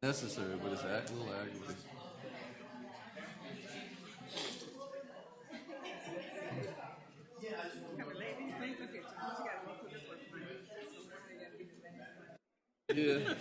necessary, but it's a little aggravating. Yeah.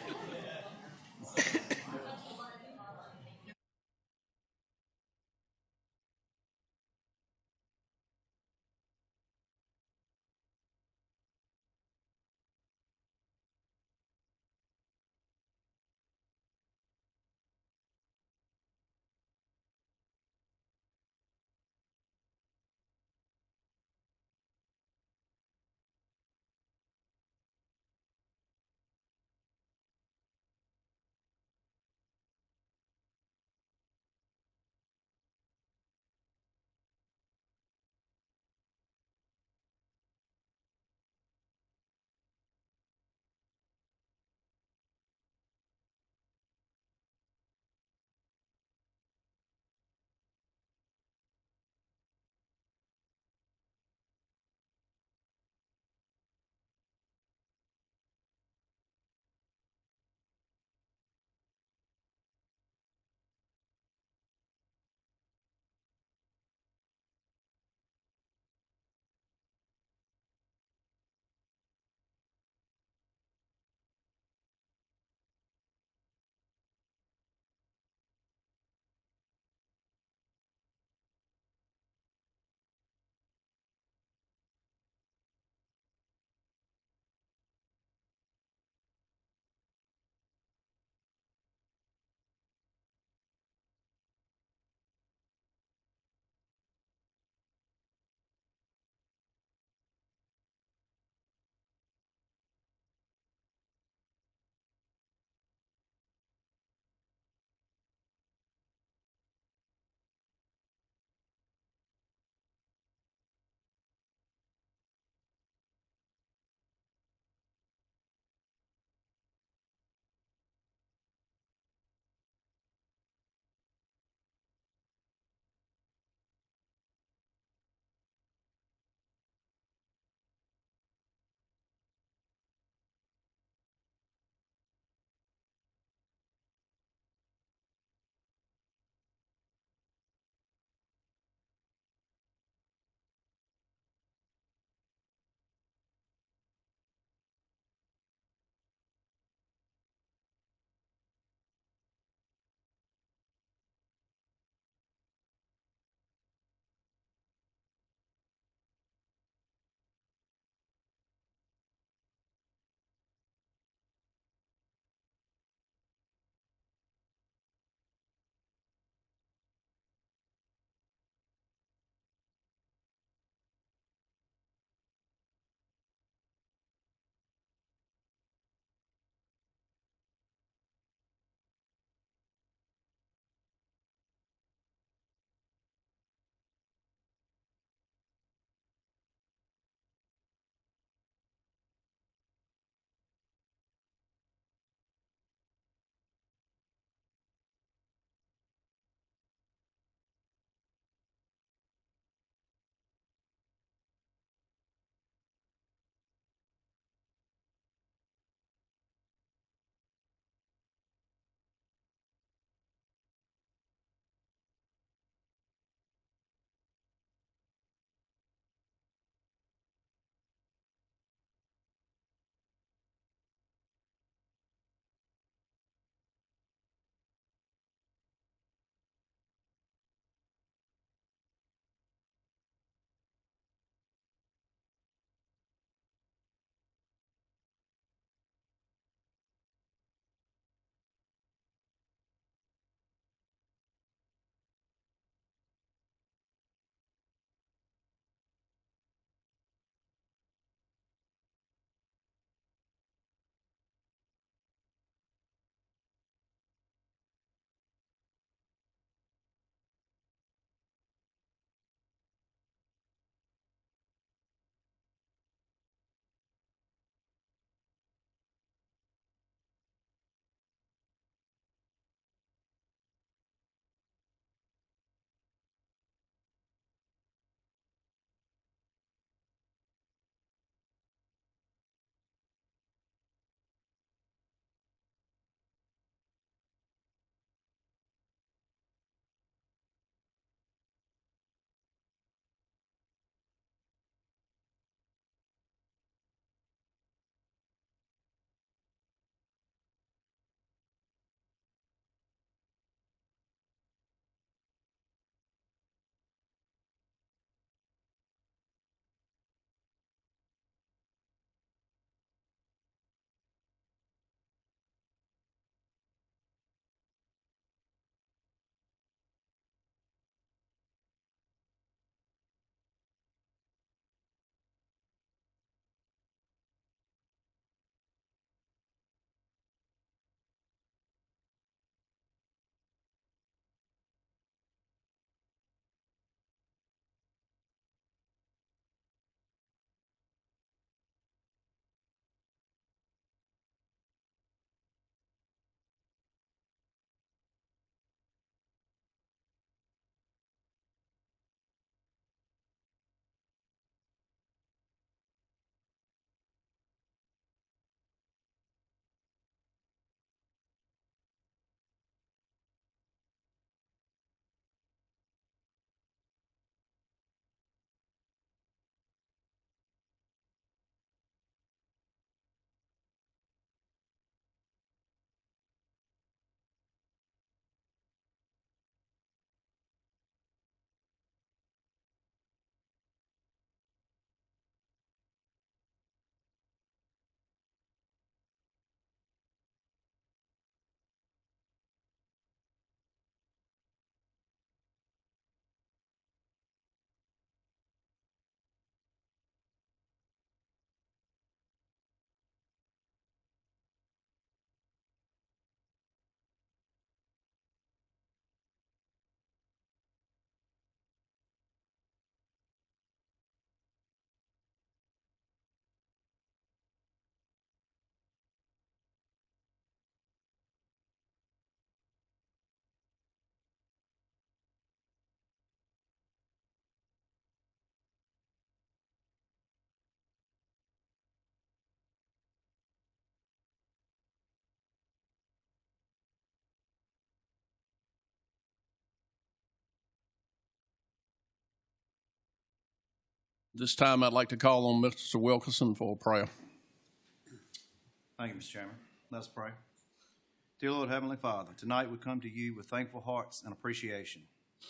This time I'd like to call on Mr. Wilkerson for a prayer. Thank you, Mr. Chairman. Let's pray. Dear Lord, Heavenly Father, tonight we come to you with thankful hearts and appreciation.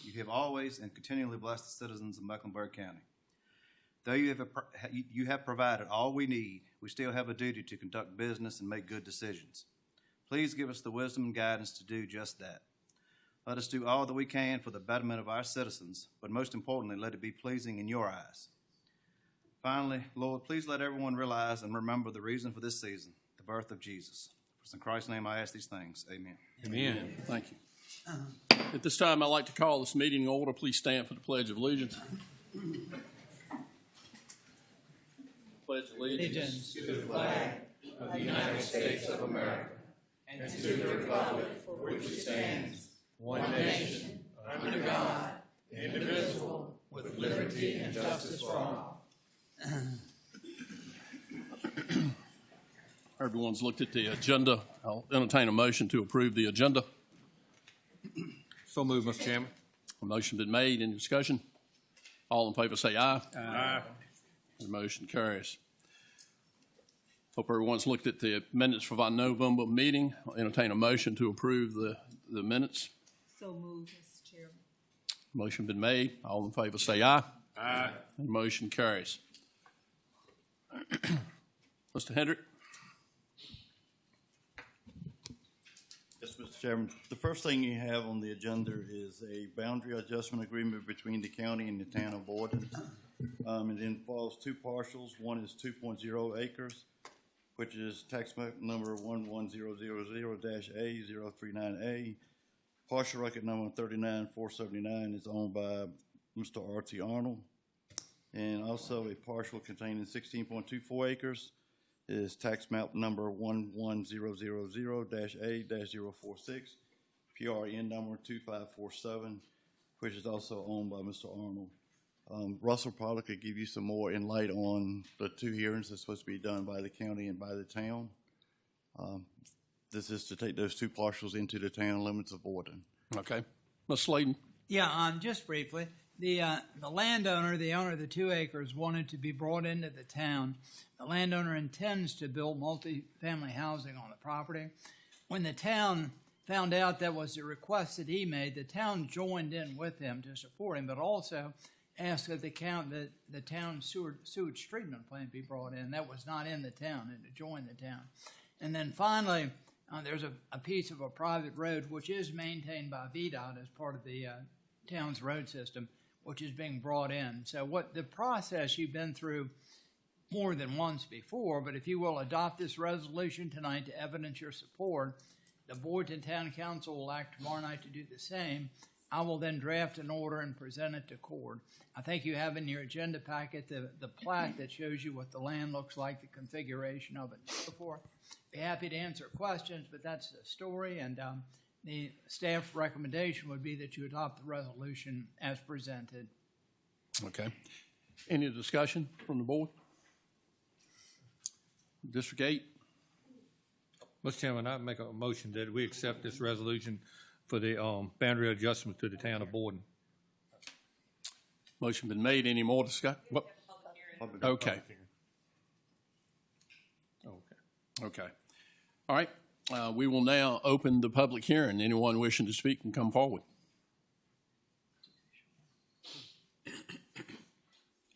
You have always and continually blessed the citizens of Mecklenburg County. Though you have provided all we need, we still have a duty to conduct business and make good decisions. Please give us the wisdom and guidance to do just that. Let us do all that we can for the betterment of our citizens, but most importantly, let it be pleasing in your eyes. Finally, Lord, please let everyone realize and remember the reason for this season, the birth of Jesus. In Christ's name I ask these things. Amen. Amen. Thank you. At this time, I'd like to call this meeting in order. Please stand for the Pledge of Allegiance. Pledge allegiance to the flag of the United States of America and to the republic for which it stands, one nation, under God, indivisible, with liberty and justice for all. Everyone's looked at the agenda. I'll entertain a motion to approve the agenda. So moved, Mr. Chairman. A motion been made. Any discussion? All in favor say aye. Aye. The motion carries. Hope everyone's looked at the minutes for our November meeting. I'll entertain a motion to approve the minutes. So moved, Mr. Chairman. Motion been made. All in favor say aye. Aye. The motion carries. Mr. Hendrick. Yes, Mr. Chairman. The first thing you have on the agenda is a boundary adjustment agreement between the county and the town of Borden. It involves two parcels. One is 2.0 acres, which is tax map number 11000-A039A. Partial record number 39479 is owned by Mr. R.T. Arnold. And also a partial containing 16.24 acres is tax map number 11000-A-046, PRN number 2547, which is also owned by Mr. Arnold. Russell probably could give you some more insight on the two hearings that's supposed to be done by the county and by the town. This is to take those two parcels into the town limits of Borden. Okay. Ms. Sladen. Yeah, just briefly, the landowner, the owner of the 2 acres, wanted to be brought into the town. The landowner intends to build multifamily housing on the property. When the town found out that was the request that he made, the town joined in with him to support him, but also asked that the town sewage treatment plant be brought in. That was not in the town, and to join the town. And then finally, there's a piece of a private road which is maintained by VDOT as part of the town's road system, which is being brought in. So what the process you've been through more than once before, but if you will adopt this resolution tonight to evidence your support, the Boydton Town Council will act tomorrow night to do the same. I will then draft an order and present it to court. I think you have in your agenda packet the plat that shows you what the land looks like, the configuration of it, and so forth. Be happy to answer questions, but that's the story, and the staff recommendation would be that you adopt the resolution as presented. Okay. Any discussion from the board? District 8. Mr. Chairman, I make a motion that we accept this resolution for the boundary adjustments to the town of Borden. Motion been made. Any more discussion? Okay. Okay. All right. We will now open the public hearing. Anyone wishing to speak can come forward.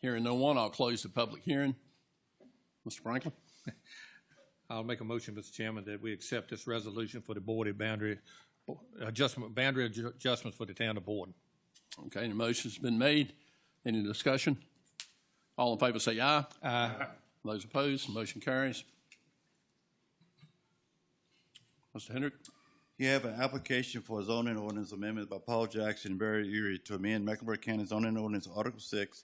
Hearing no one, I'll close the public hearing. Mr. Franklin. I'll make a motion, Mr. Chairman, that we accept this resolution for the boundary adjustments for the town of Borden. Okay, the motion's been made. Any discussion? All in favor say aye. Aye. Those opposed, motion carries. Mr. Hendrick. You have an application for a zoning ordinance amendment by Paul Jackson and Barry Erie to amend Mecklenburg County zoning ordinance Article 6,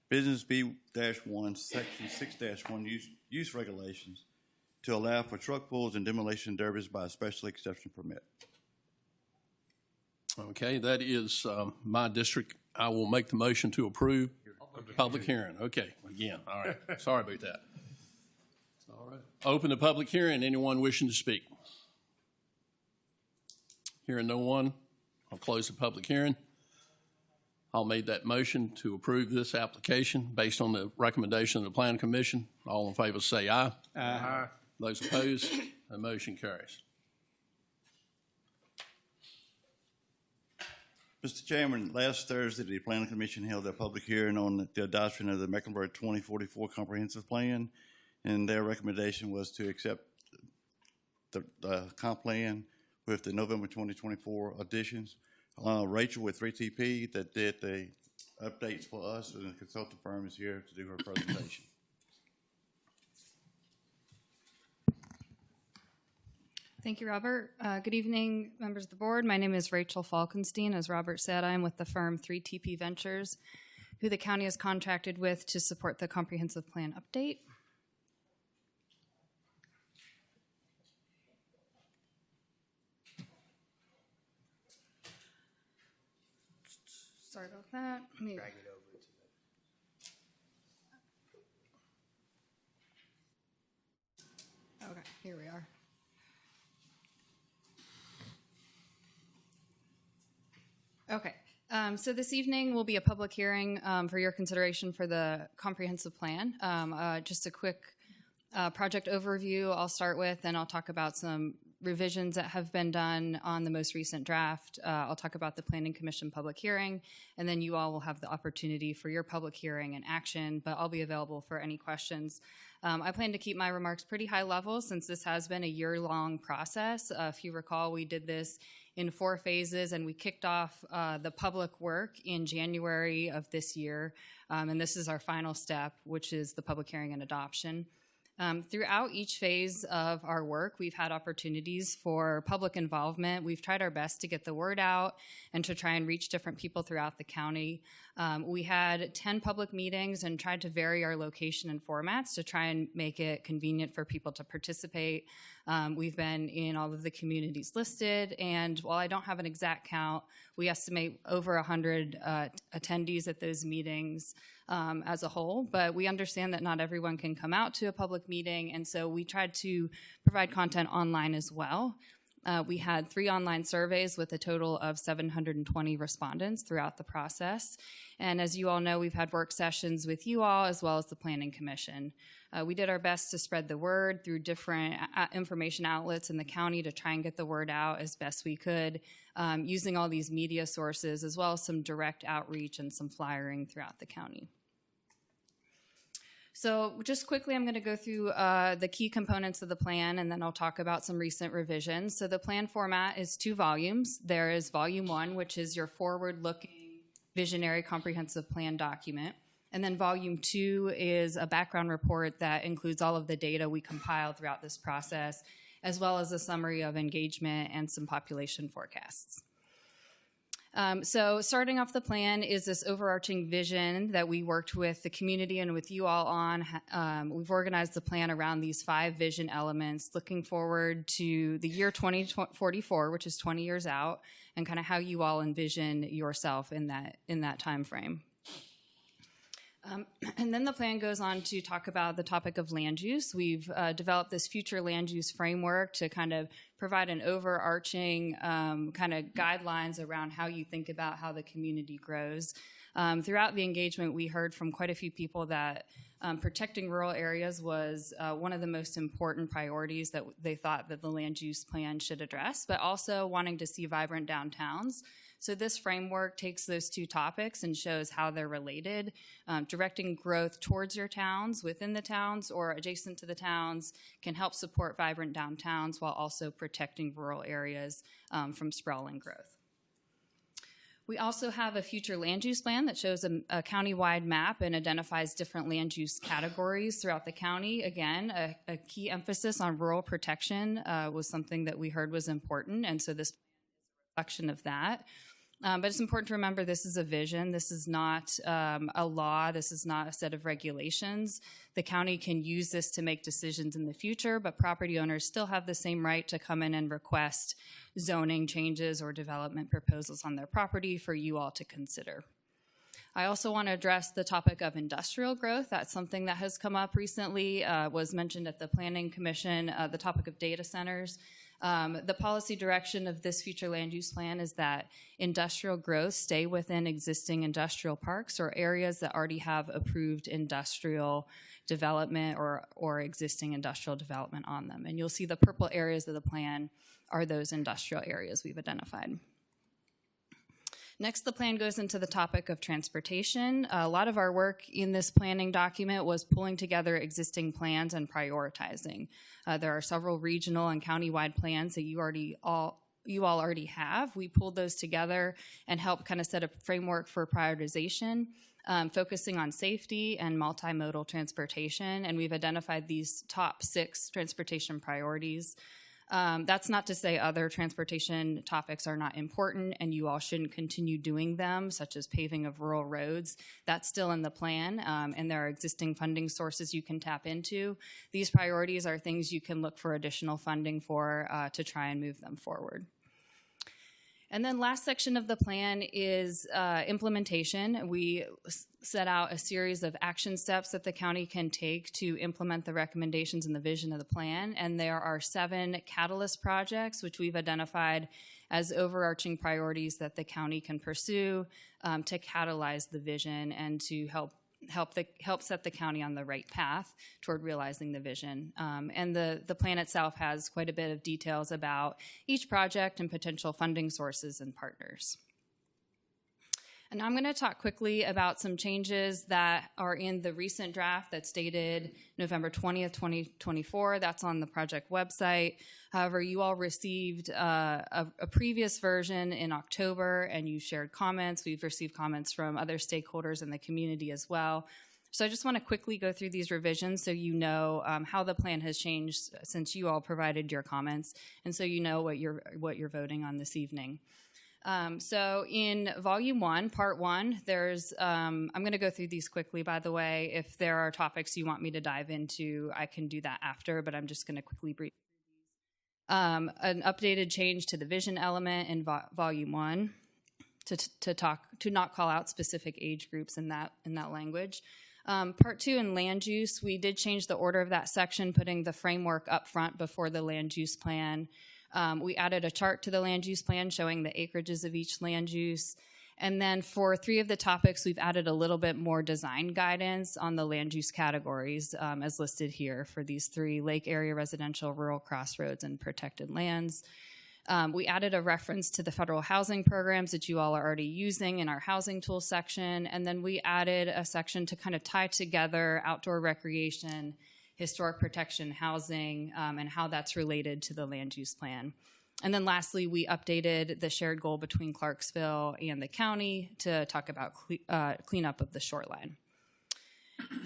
Business B-1, Section 6-1 use regulations to allow for truck pulls and demolition derbies by a special exception permit. Okay, that is my district. I will make the motion to approve public hearing. Okay, again, all right. Sorry about that. All right. Open the public hearing. Anyone wishing to speak? Hearing no one, I'll close the public hearing. I'll make that motion to approve this application based on the recommendation of the Planning Commission. All in favor say aye. Aye. Those opposed, the motion carries. Mr. Chairman, last Thursday, the Planning Commission held their public hearing on the adoption of the Mecklenburg 2044 Comprehensive Plan, and their recommendation was to accept the comp plan with the November 2024 additions. Rachel with 3TP that did the updates for us, and the consultant firm is here to do her presentation. Thank you, Robert. Good evening, members of the board. My name is Rachel Falkenstein. As Robert said, I'm with the firm 3TP Ventures, who the county is contracted with to support the comprehensive plan update. Sorry about that. Let me drag it over to the... Okay, here we are. Okay, so this evening will be a public hearing for your consideration for the comprehensive plan. Just a quick project overview I'll start with, and I'll talk about some revisions that have been done on the most recent draft. I'll talk about the Planning Commission public hearing, and then you all will have the opportunity for your public hearing and action, but I'll be available for any questions. I plan to keep my remarks pretty high level since this has been a year-long process. If you recall, we did this in 4 phases, and we kicked off the public work in January of this year, and this is our final step, which is the public hearing and adoption. Throughout each phase of our work, we've had opportunities for public involvement. We've tried our best to get the word out and to try and reach different people throughout the county. We had 10 public meetings and tried to vary our location and formats to try and make it convenient for people to participate. We've been in all of the communities listed, and while I don't have an exact count, we estimate over 100 attendees at those meetings as a whole, but we understand that not everyone can come out to a public meeting, and so we tried to provide content online as well. We had 3 online surveys with a total of 720 respondents throughout the process. And as you all know, we've had work sessions with you all as well as the Planning Commission. We did our best to spread the word through different information outlets in the county to try and get the word out as best we could, using all these media sources as well as some direct outreach and some flyering throughout the county. So just quickly, I'm going to go through the key components of the plan, and then I'll talk about some recent revisions. So the plan format is 2 volumes. There is volume 1, which is your forward-looking visionary comprehensive plan document. And then volume 2 is a background report that includes all of the data we compiled throughout this process, as well as a summary of engagement and some population forecasts. So starting off the plan is this overarching vision that we worked with the community and with you all on. We've organized the plan around these 5 vision elements, looking forward to the year 2044, which is 20 years out, and kind of how you all envision yourself in that time frame. And then the plan goes on to talk about the topic of land use. We've developed this future land use framework to kind of provide an overarching kind of guidelines around how you think about how the community grows. Throughout the engagement, we heard from quite a few people that protecting rural areas was one of the most important priorities that they thought that the land use plan should address, but also wanting to see vibrant downtowns. So this framework takes those 2 topics and shows how they're related, directing growth towards your towns, within the towns, or adjacent to the towns can help support vibrant downtowns while also protecting rural areas from sprawling growth. We also have a future land use plan that shows a county-wide map and identifies different land use categories throughout the county. Again, a key emphasis on rural protection was something that we heard was important, and so this reflection of that. But it's important to remember this is a vision. This is not a law. This is not a set of regulations. The county can use this to make decisions in the future, but property owners still have the same right to come in and request zoning changes or development proposals on their property for you all to consider. I also want to address the topic of industrial growth. That's something that has come up recently, was mentioned at the Planning Commission, the topic of data centers. The policy direction of this future land use plan is that industrial growth stay within existing industrial parks or areas that already have approved industrial development or existing industrial development on them. And you'll see the purple areas of the plan are those industrial areas we've identified. Next, the plan goes into the topic of transportation. A lot of our work in this planning document was pulling together existing plans and prioritizing. There are several regional and countywide plans that you all already have. We pulled those together and helped kind of set a framework for prioritization, focusing on safety and multimodal transportation. And we've identified these top 6 transportation priorities. That's not to say other transportation topics are not important and you all shouldn't continue doing them, such as paving of rural roads. That's still in the plan, and there are existing funding sources you can tap into. These priorities are things you can look for additional funding for to try and move them forward. And then last section of the plan is implementation. We set out a series of action steps that the county can take to implement the recommendations and the vision of the plan. And there are 7 catalyst projects, which we've identified as overarching priorities that the county can pursue to catalyze the vision and to help set the county on the right path toward realizing the vision. And the plan itself has quite a bit of details about each project and potential funding sources and partners. And I'm going to talk quickly about some changes that are in the recent draft that's dated November 20th, 2024. That's on the project website. However, you all received a previous version in October and you shared comments. We've received comments from other stakeholders in the community as well. So I just want to quickly go through these revisions so you know how the plan has changed since you all provided your comments and so you know what you're voting on this evening. So in volume 1, part 1, there's, I'm going to go through these quickly, by the way. If there are topics you want me to dive into, I can do that after, but I'm just going to quickly brief. An updated change to the vision element in volume 1 to not call out specific age groups in that language. Part 2 in land use, we did change the order of that section, putting the framework up front before the land use plan. We added a chart to the land use plan showing the acreages of each land use. And then for 3 of the topics, we've added a little bit more design guidance on the land use categories as listed here for these 3: lake area, residential, rural crossroads, and protected lands. We added a reference to the federal housing programs that you all are already using in our housing tools section. And then we added a section to kind of tie together outdoor recreation, historic protection, housing, and how that's related to the land use plan. And then lastly, we updated the shared goal between Clarksville and the county to talk about cleanup of the shoreline.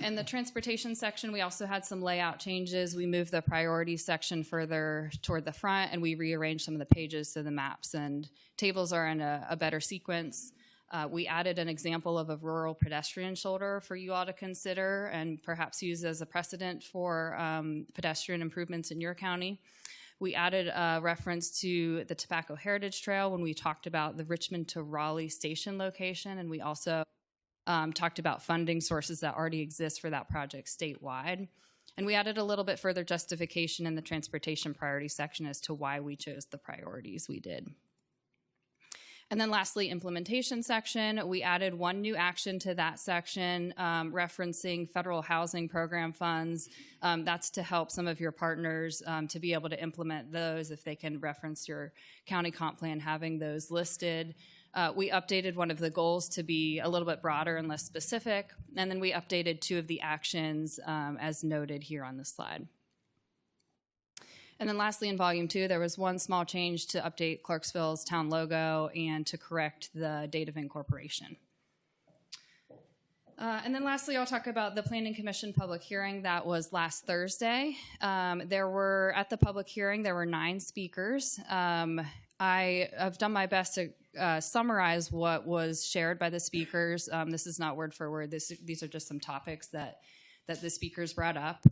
In the transportation section, we also had some layout changes. We moved the priority section further toward the front, and we rearranged some of the pages so the maps and tables are in a better sequence. We added an example of a rural pedestrian shoulder for you all to consider and perhaps use as a precedent for pedestrian improvements in your county. We added a reference to the Tobacco Heritage Trail when we talked about the Richmond to Raleigh station location, and we also talked about funding sources that already exist for that project statewide. And we added a little bit further justification in the transportation priority section as to why we chose the priorities we did. And then lastly, implementation section, we added 1 new action to that section referencing federal housing program funds. That's to help some of your partners to be able to implement those if they can reference your county comp plan having those listed. We updated one of the goals to be a little bit broader and less specific. And then we updated 2 of the actions as noted here on the slide. And then lastly, in volume 2, there was 1 small change to update Clarksville's town logo and to correct the date of incorporation. And then lastly, I'll talk about the Planning Commission public hearing that was last Thursday. At the public hearing, there were 9 speakers. I have done my best to summarize what was shared by the speakers. This is not word for word. These are just some topics that the speakers brought up.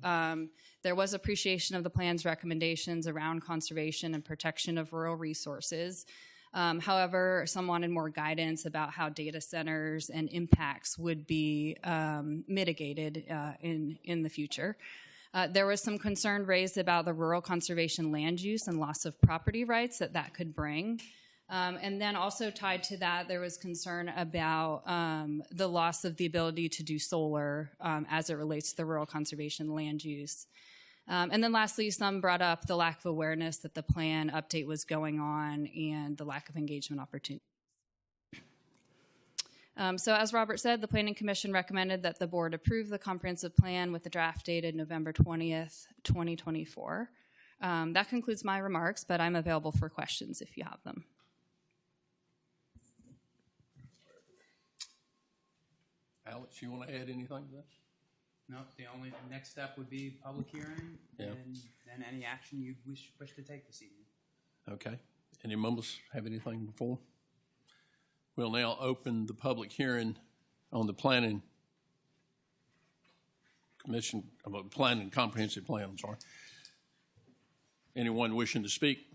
There was appreciation of the plan's recommendations around conservation and protection of rural resources. However, some wanted more guidance about how data centers and impacts would be mitigated in the future. There was some concern raised about the rural conservation land use and loss of property rights that could bring. And then also tied to that, there was concern about the loss of the ability to do solar as it relates to the rural conservation land use. And then lastly, some brought up the lack of awareness that the plan update was going on and the lack of engagement opportunity. So as Robert said, the Planning Commission recommended that the board approve the comprehensive plan with the draft dated November 20th, 2024. That concludes my remarks, but I'm available for questions if you have them. Alex, you want to add anything to that? No, the only next step would be public hearing, Yeah. and then any action you wish to take this evening. Okay. Any members have anything before? We'll now open the public hearing on the Planning Commission, about Planning Comprehensive Plan, I'm sorry. Anyone wishing to speak?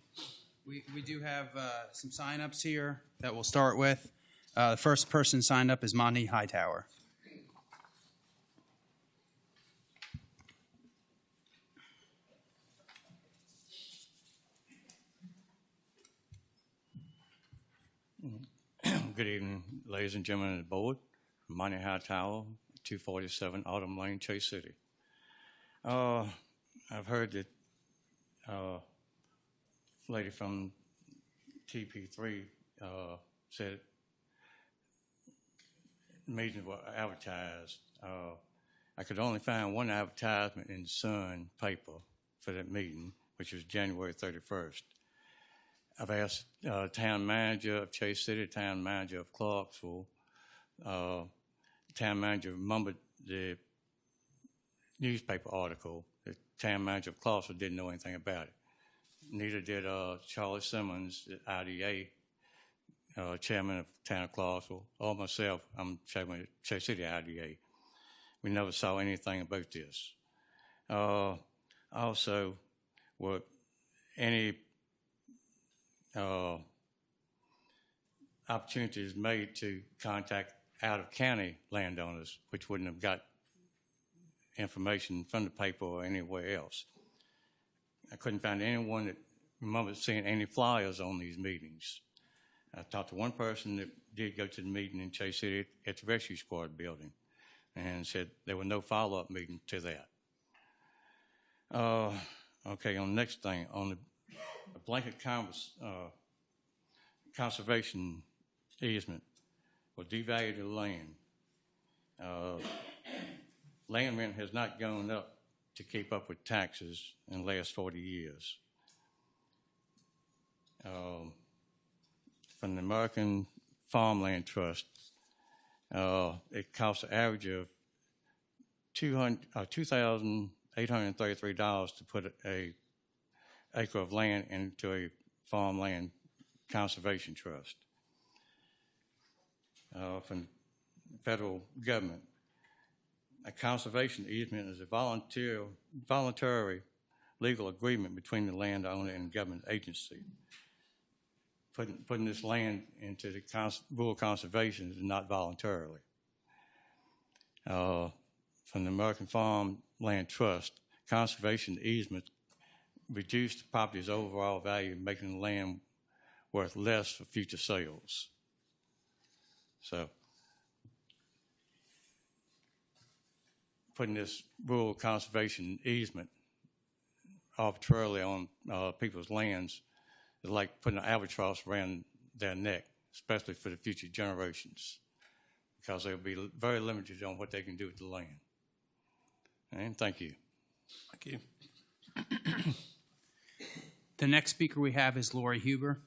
We do have some sign-ups here that we'll start with. The first person signed up is Monty Hightower. Good evening, ladies and gentlemen of the board. Monty Hightower, 247 Autumn Lane, Chase City. I've heard that lady from TP3 said meetings were advertised. I could only find one advertisement in the Sun paper for that meeting, which was January 31st. I've asked town manager of Chase City, town manager of Clarksville, town manager remembered the newspaper article. The town manager of Clarksville didn't know anything about it. Neither did Charlie Simmons, the IDA chairman of town of Clarksville, or myself. I'm chairman of Chase City IDA. We never saw anything about this. Also, were any opportunities made to contact out-of-county landowners, which wouldn't have got information from the paper or anywhere else. I couldn't find anyone that remembered seeing any flyers on these meetings. I talked to one person that did go to the meeting in Chase City at the Rescue Squad building and said there were no follow-up meetings to that. Okay, on the next thing, on the blanket conservation easement will devalue the land. Land rent has not gone up to keep up with taxes in the last 40 years. From the American Farmland Trust, it costs an average of $2,833 to put a acre of land into a farmland conservation trust. From the federal government, a conservation easement is a voluntary legal agreement between the landowner and government agency. Putting this land into the rural conservation is not voluntarily. From the American Farmland Trust, conservation easement reduce the property's overall value, making the land worth less for future sales. So, putting this rural conservation easement arbitrarily on people's lands is like putting an albatross around their neck, especially for the future generations, because they'll be very limited on what they can do with the land. And thank you. Thank you. The next speaker we have is Lori Huber.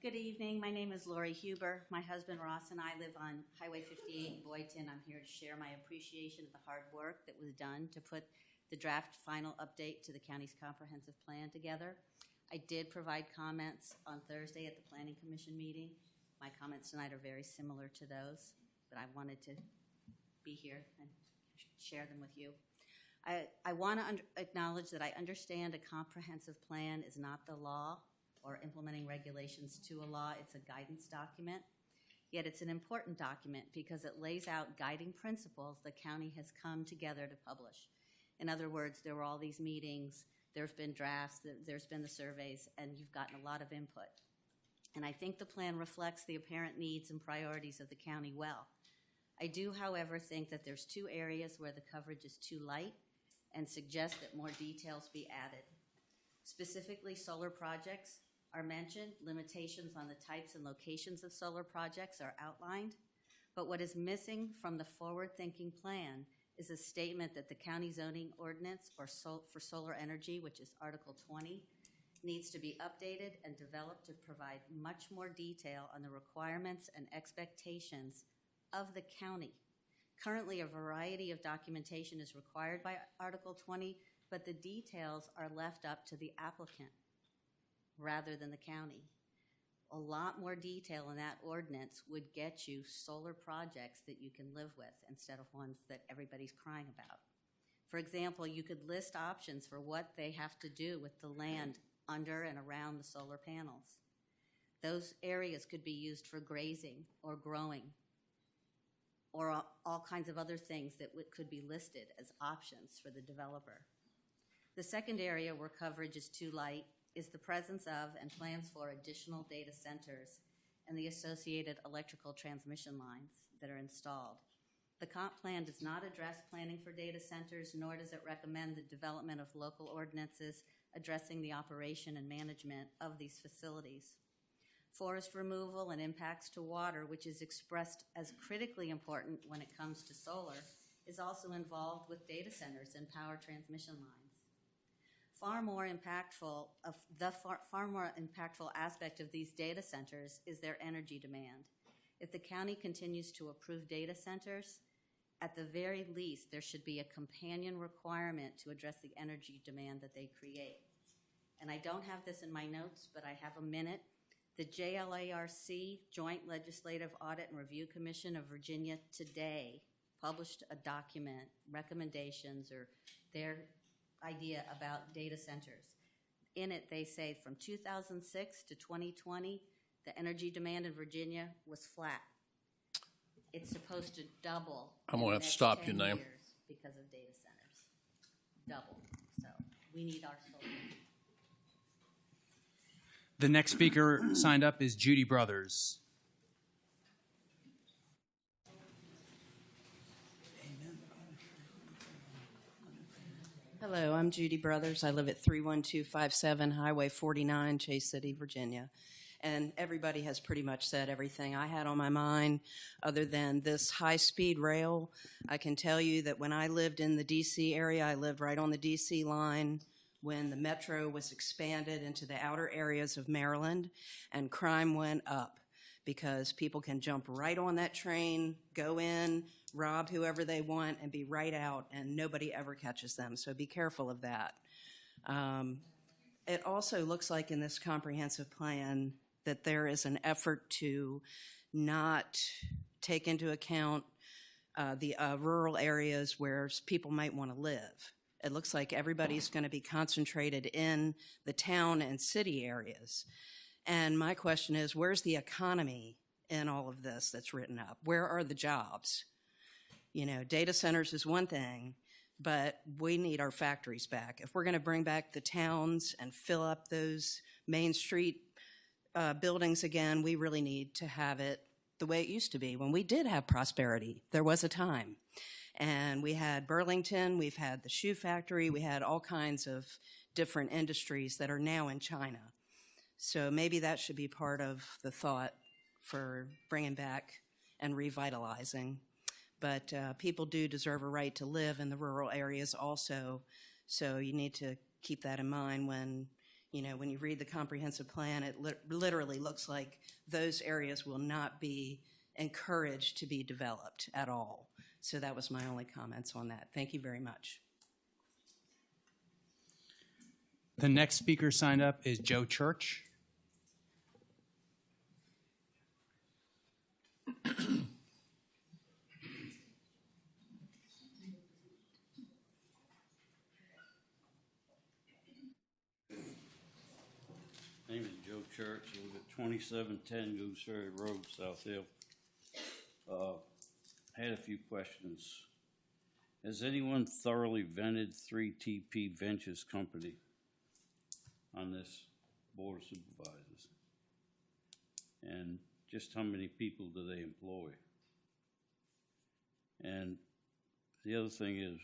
Good evening. My name is Lori Huber. My husband Ross and I live on Highway 58 in Boyton. I'm here to share my appreciation of the hard work that was done to put the draft final update to the county's comprehensive plan together. I did provide comments on Thursday at the Planning Commission meeting. My comments tonight are very similar to those, but I wanted to be here and share them with you. I want to acknowledge that I understand a comprehensive plan is not the law or implementing regulations to a law. It's a guidance document. Yet it's an important document because it lays out guiding principles the county has come together to publish. In other words, there were all these meetings, there's been drafts, there's been the surveys, and you've gotten a lot of input. And I think the plan reflects the apparent needs and priorities of the county well. I do, however, think that there's 2 areas where the coverage is too light and suggest that more details be added. Specifically, solar projects are mentioned, limitations on the types and locations of solar projects are outlined, but what is missing from the forward-thinking plan is a statement that the county zoning ordinance for solar energy, which is Article 20, needs to be updated and developed to provide much more detail on the requirements and expectations of the county. Currently, a variety of documentation is required by Article 20, but the details are left up to the applicant rather than the county. A lot more detail in that ordinance would get you solar projects that you can live with instead of ones that everybody's crying about. For example, you could list options for what they have to do with the land under and around the solar panels. Those areas could be used for grazing or growing or all kinds of other things that could be listed as options for the developer. The second area where coverage is too light is the presence of and plans for additional data centers and the associated electrical transmission lines that are installed. The comp plan does not address planning for data centers, nor does it recommend the development of local ordinances addressing the operation and management of these facilities. Forest removal and impacts to water, which is expressed as critically important when it comes to solar, is also involved with data centers and power transmission lines. Far more impactful aspect of these data centers is their energy demand. If the county continues to approve data centers, at the very least, there should be a companion requirement to address the energy demand that they create. And I don't have this in my notes, but I have a minute. The JLARC, Joint Legislative Audit and Review Commission of Virginia, today published a document, recommendations, or their idea about data centers. In it, they say from 2006 to 2020, the energy demand in Virginia was flat. It's supposed to double. I'm going to have to stop you now. Because of data centers. Double. So we need our solar. The next speaker signed up is Judy Brothers. Hello, I'm Judy Brothers. I live at 31257 Highway 49, Chase City, Virginia. And everybody has pretty much said everything I had on my mind other than this high-speed rail. I can tell you that when I lived in the D.C. area, I lived right on the D.C. line when the metro was expanded into the outer areas of Maryland, and crime went up because people can jump right on that train, go in, rob whoever they want, and be right out, and nobody ever catches them. So be careful of that. It also looks like in this comprehensive plan that there is an effort to not take into account the rural areas where people might want to live. It looks like everybody's going to be concentrated in the town and city areas. And my question is, where's the economy in all of this that's written up? Where are the jobs? You know, data centers is one thing, but we need our factories back. If we're going to bring back the towns and fill up those Main Street buildings again, we really need to have it the way it used to be. When we did have prosperity, there was a time. And we had Burlington, we've had the shoe factory, we had all kinds of different industries that are now in China. So maybe that should be part of the thought for bringing back and revitalizing. But people do deserve a right to live in the rural areas also. So you need to keep that in mind when you read the comprehensive plan. It literally looks like those areas will not be encouraged to be developed at all. So that was my only comments on that. Thank you very much. The next speaker signed up is Joe Church. My name is Joe Church. I live at 2710 Goose Ferry Road, South Hill. I had a few questions. Has anyone thoroughly vetted 3TP Ventures Company on this Board of Supervisors? And just how many people do they employ? And the other thing is,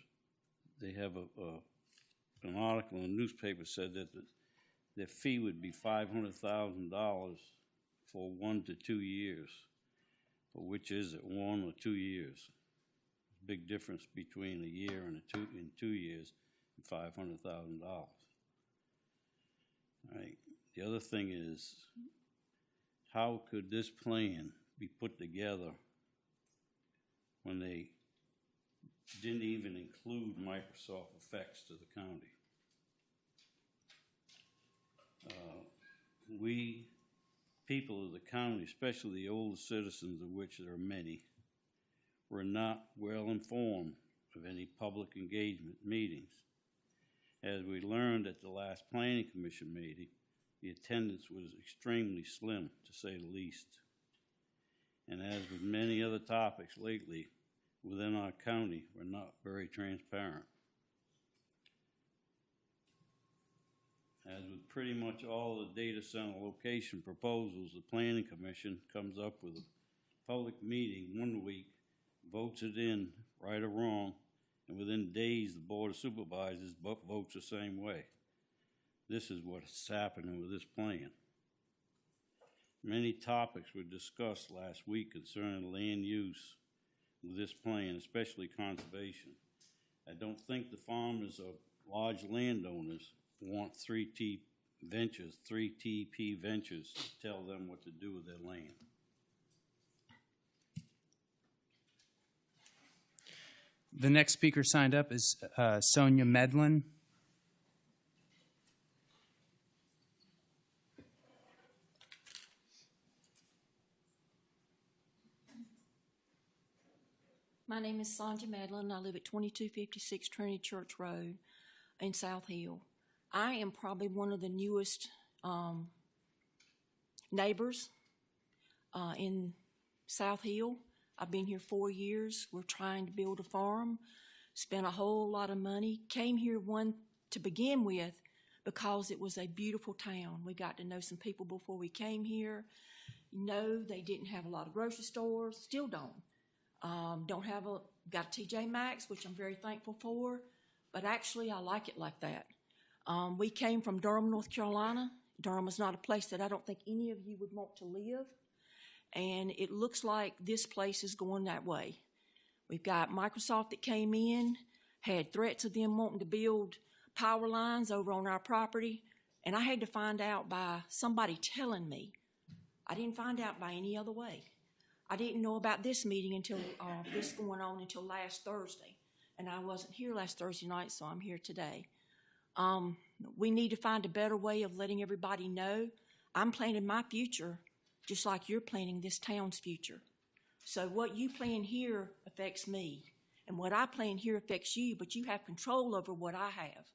they have an article in the newspaper said that their fee would be $500,000 for 1 to 2 years. But which is it, 1 or 2 years? Big difference between a year and 2 years and $500,000. All right. The other thing is, how could this plan be put together when they didn't even include Microsoft Effects to the county? We, people of the county, especially the older citizens, of which there are many, were not well informed of any public engagement meetings. As we learned at the last Planning Commission meeting, the attendance was extremely slim, to say the least. And as with many other topics lately within our county, we're not very transparent. As with pretty much all the data center location proposals, the Planning Commission comes up with a public meeting 1 week, votes it in, right or wrong, and within days the Board of Supervisors votes the same way. This is what's happening with this plan. Many topics were discussed last week concerning land use with this plan, especially conservation. I don't think the farmers or large landowners want 3TP Ventures to tell them what to do with their land. The next speaker signed up is Sonia Medlin. My name is Sonja Medlin. I live at 2256 Trinity Church Road in South Hill. I am probably one of the newest neighbors in South Hill. I've been here 4 years. We're trying to build a farm, spent a whole lot of money, came here to begin with because it was a beautiful town. We got to know some people before we came here. No, they didn't have a lot of grocery stores, still don't. Got a TJ Maxx, which I'm very thankful for, but actually I like it like that. We came from Durham, North Carolina. Durham is not a place that I don't think any of you would want to live, and it looks like this place is going that way. We've got Microsoft that came in, had threats of them wanting to build power lines over on our property, and I had to find out by somebody telling me. I didn't find out by any other way. I didn't know about this meeting until this going on until last Thursday, and I wasn't here last Thursday night, so I'm here today. We need to find a better way of letting everybody know I'm planning my future just like you're planning this town's future. So what you plan here affects me, and what I plan here affects you, but you have control over what I have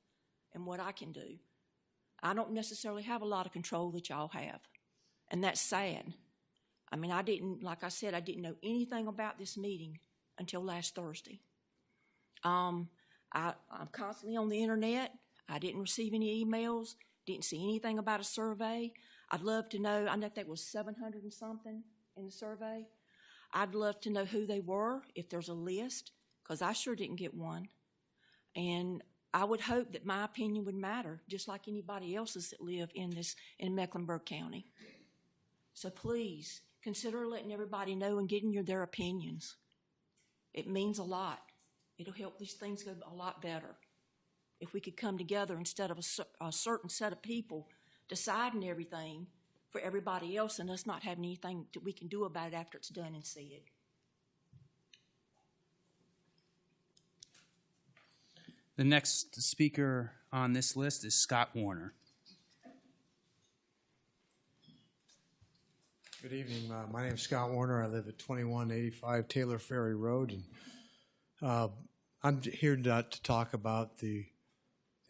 and what I can do. I don't necessarily have a lot of control that y'all have, and that's sad. I mean, like I said, I didn't know anything about this meeting until last Thursday. I'm constantly on the internet. I didn't receive any emails, didn't see anything about a survey. I'd love to know, I know that was 700 and something in the survey. I'd love to know who they were, if there's a list, because I sure didn't get one. And I would hope that my opinion would matter, just like anybody else's that live in Mecklenburg County. So please, consider letting everybody know and getting their opinions. It means a lot. It'll help these things go a lot better if we could come together instead of a certain set of people deciding everything for everybody else and us not having anything that we can do about it after it's done and see it. The next speaker on this list is Scott Warner. Good evening. My name is Scott Warner. I live at 2185 Taylor Ferry Road, and I'm here to talk about the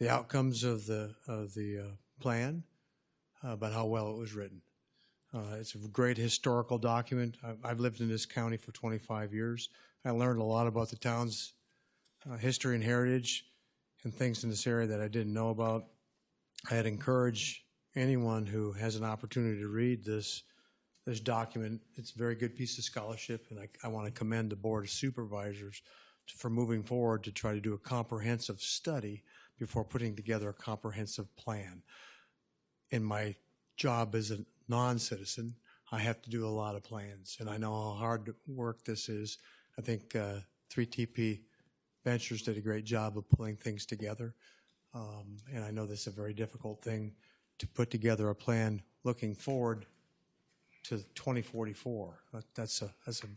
outcomes of the plan, about how well it was written. It's a great historical document. I've lived in this county for 25 years. I learned a lot about the town's history and heritage and things in this area that I didn't know about. I'd encourage anyone who has an opportunity to read this document. It's a very good piece of scholarship, and I want to commend the Board of Supervisors for moving forward to try to do a comprehensive study before putting together a comprehensive plan. In my job as a non-citizen, I have to do a lot of plans, and I know how hard work this is. I think 3TP Ventures did a great job of pulling things together, and I know this is a very difficult thing to put together a plan looking forward to 2044. That's a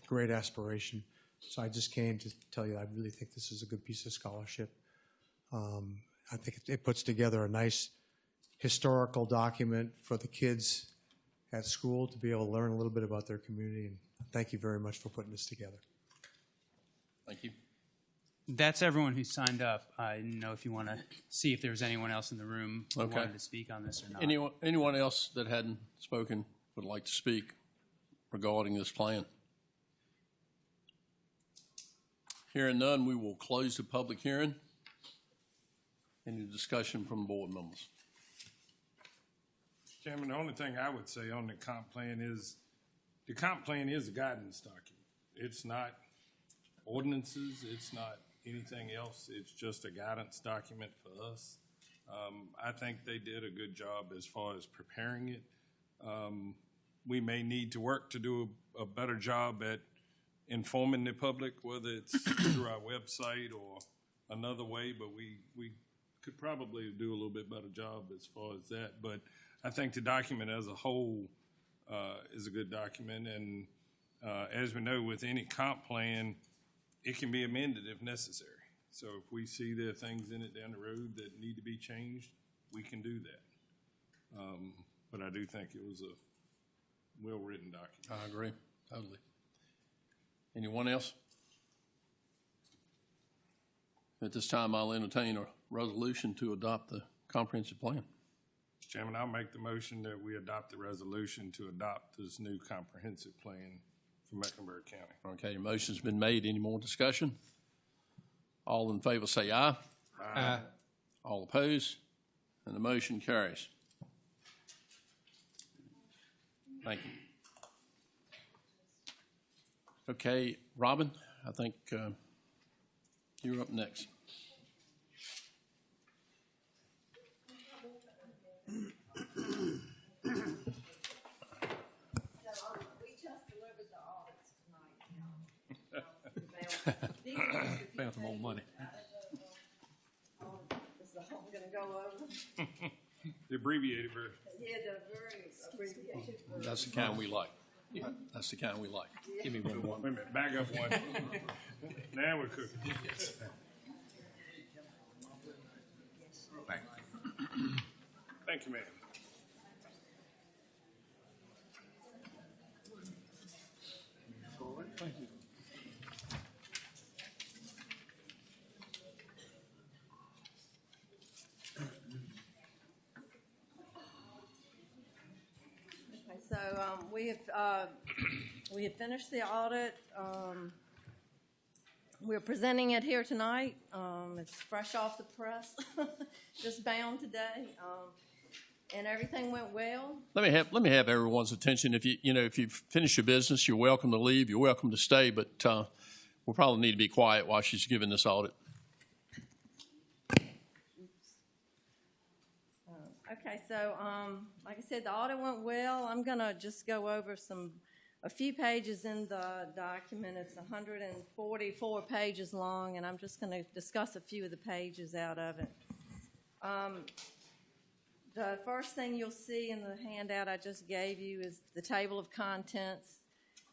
great aspiration. So I just came to tell you I really think this is a good piece of scholarship. I think it puts together a nice historical document for the kids at school to be able to learn a little bit about their community. And thank you very much for putting this together. Thank you. That's everyone who signed up. I didn't know if you want to see if there's anyone else in the room who Okay. wanted to speak on this or not. Anyone else that hadn't spoken would like to speak regarding this plan? Hearing none, we will close the public hearing. Any discussion from board members? Chairman, the only thing I would say on the comp plan is a guidance document. It's not ordinances, it's not anything else, it's just a guidance document for us. I think they did a good job as far as preparing it. We may need to work to do a better job at informing the public, whether it's through our website or another way, but we could probably do a little bit better job as far as that. But I think the document as a whole is a good document, and as we know, with any comp plan, it can be amended if necessary. So if we see there are things in it down the road that need to be changed, we can do that. But I do think it was a well-written document. I agree, totally. Anyone else? At this time, I'll entertain a resolution to adopt the comprehensive plan. Mr. Chairman, I'll make the motion that we adopt the resolution to adopt this new comprehensive plan for Mecklenburg County. Okay, your motion's been made. Any more discussion? All in favor say aye. Aye. All opposed? And the motion carries. Thank you. Okay, Robin, I think you're up next. Found some more money. Is the whole gonna go over? The abbreviated version. Yeah, the very abbreviated version. That's the kind we like. That's the kind we like. Give me one more. Wait a minute, back up one. Now we're cooking. Thank you, ma'am. Thank you. Okay, so we have finished the audit. We're presenting it here tonight. It's fresh off the press, just bound today, and everything went well. Let me have everyone's attention. If you finish your business, you're welcome to leave. You're welcome to stay, but we'll probably need to be quiet while she's giving this audit. Okay, so like I said, the audit went well. I'm gonna just go over a few pages in the document. It's 144 pages long, and I'm just gonna discuss a few of the pages out of it. The first thing you'll see in the handout I just gave you is the table of contents.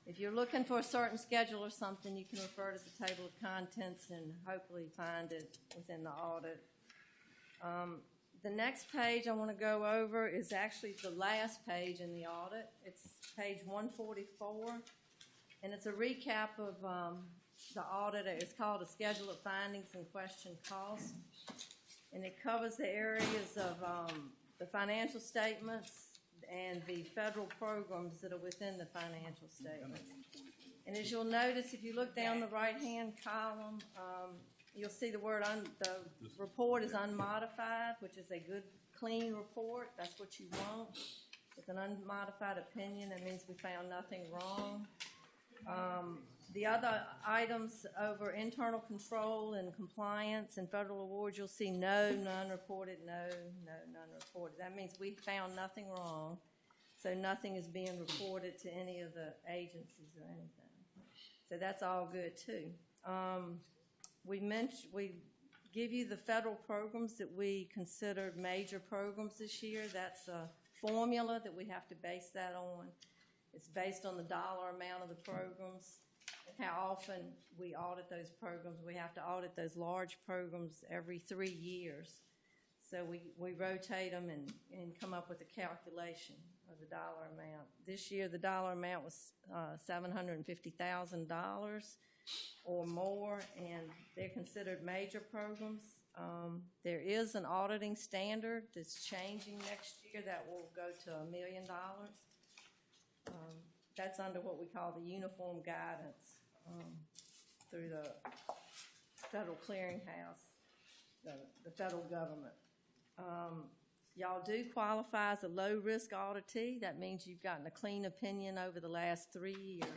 If you're looking for a certain schedule or something, you can refer to the table of contents and hopefully find it within the audit. The next page I want to go over is actually the last page in the audit. It's page 144, and it's a recap of the audit. It's called a Schedule of Findings and Question Costs, and it covers the areas of the financial statements and the federal programs that are within the financial statements. And as you'll notice, if you look down the right-hand column, you'll see the word, the report is unmodified, which is a good, clean report. That's what you want. It's an unmodified opinion. That means we found nothing wrong. The other items over internal control and compliance and federal awards, you'll see no, none reported, no, none reported. That means we found nothing wrong, so nothing is being reported to any of the agencies or anything. So that's all good too. We give you the federal programs that we considered major programs this year. That's a formula that we have to base that on. It's based on the dollar amount of the programs and how often we audit those programs. We have to audit those large programs every 3 years. So we rotate them and come up with a calculation of the dollar amount. This year the dollar amount was $750,000 or more, and they're considered major programs. There is an auditing standard that's changing next year that will go to $1 million. That's under what we call the uniform guidance through the Federal Clearinghouse, the federal government. Y'all do qualify as a low-risk auditee. That means you've gotten a clean opinion over the last 3 years.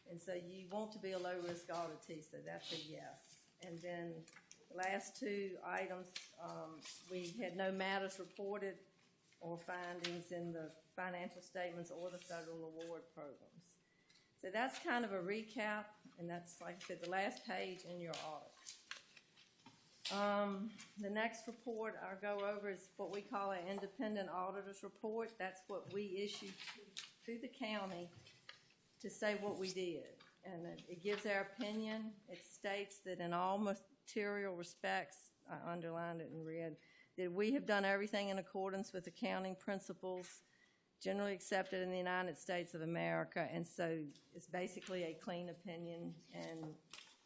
And so you want to be a low-risk auditee, so that's a yes. And then the last two items, we had no matters reported or findings in the financial statements or the federal award programs. So that's kind of a recap, and that's, like I said, the last page in your audit. The next report I'll go over is what we call an independent auditor's report. That's what we issue to the county to say what we did. And it gives our opinion. It states that in all material respects, I underlined it in red, that we have done everything in accordance with accounting principles generally accepted in the United States of America. And so it's basically a clean opinion. And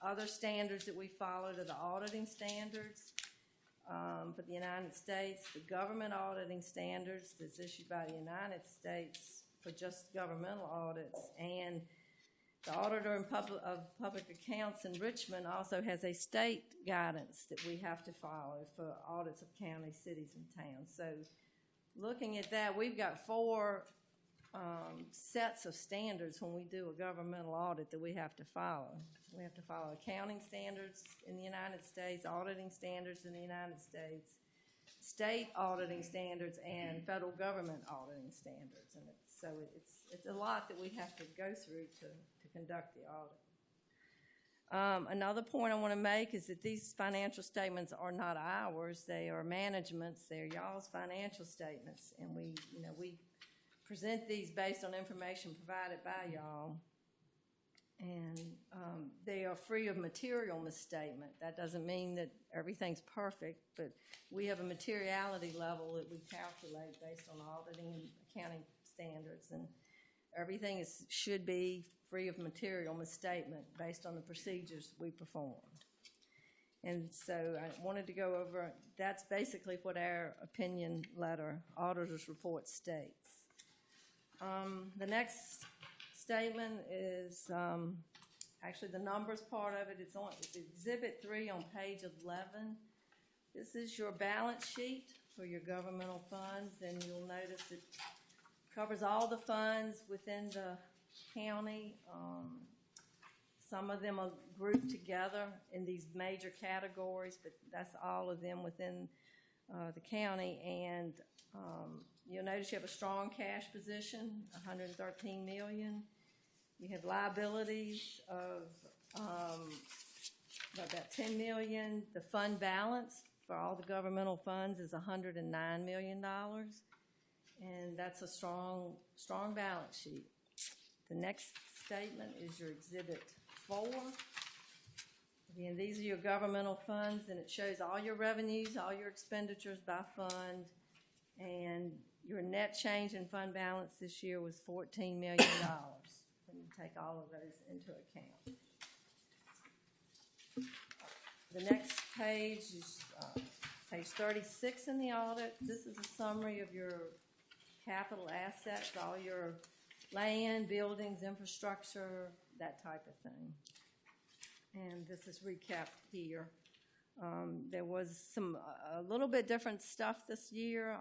other standards that we followed are the auditing standards for the United States, the government auditing standards that's issued by the United States for just governmental audits, and the Auditor of Public Accounts in Richmond also has a state guidance that we have to follow for audits of counties, cities, and towns. So looking at that, we've got 4 sets of standards when we do a governmental audit that we have to follow. We have to follow accounting standards in the United States, auditing standards in the United States, state auditing standards, and federal government auditing standards. And it's a lot that we have to go through to conduct the audit. Another point I want to make is that these financial statements are not ours. They are management's. They're y'all's financial statements, and we present these based on information provided by y'all. And they are free of material misstatement. That doesn't mean that everything's perfect, but we have a materiality level that we calculate based on auditing and accounting standards, and everything should be free of material misstatement based on the procedures we performed. And so I wanted to go over, that's basically what our opinion letter, auditor's report states. The next statement is actually the numbers part of it. It's Exhibit 3 on page 11. This is your balance sheet for your governmental funds, and you'll notice it covers all the funds within the county. Some of them are grouped together in these major categories, but that's all of them within the county. And you'll notice you have a strong cash position, $113 million. You have liabilities of about $10 million. The fund balance for all the governmental funds is $109 million. And that's a strong balance sheet. The next statement is your Exhibit 4. Again, these are your governmental funds, and it shows all your revenues, all your expenditures by fund, and your net change in fund balance this year was $14 million when you take all of those into account. The next page is page 36 in the audit. This is a summary of your capital assets, all your land, buildings, infrastructure that type of thing. And this is recapped here. There was a little bit different stuff this year.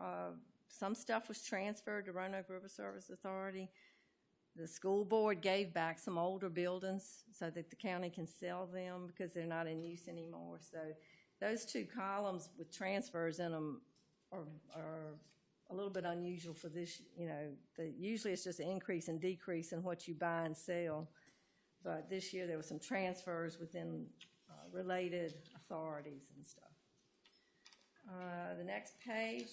Some stuff was transferred to Roanoke River Service Authority. The school board gave back some older buildings so that the county can sell them because they're not in use anymore. So those two columns with transfers in them are a little bit unusual for this. Usually it's just an increase and decrease in what you buy and sell. But this year there were some transfers within related authorities and stuff. The next page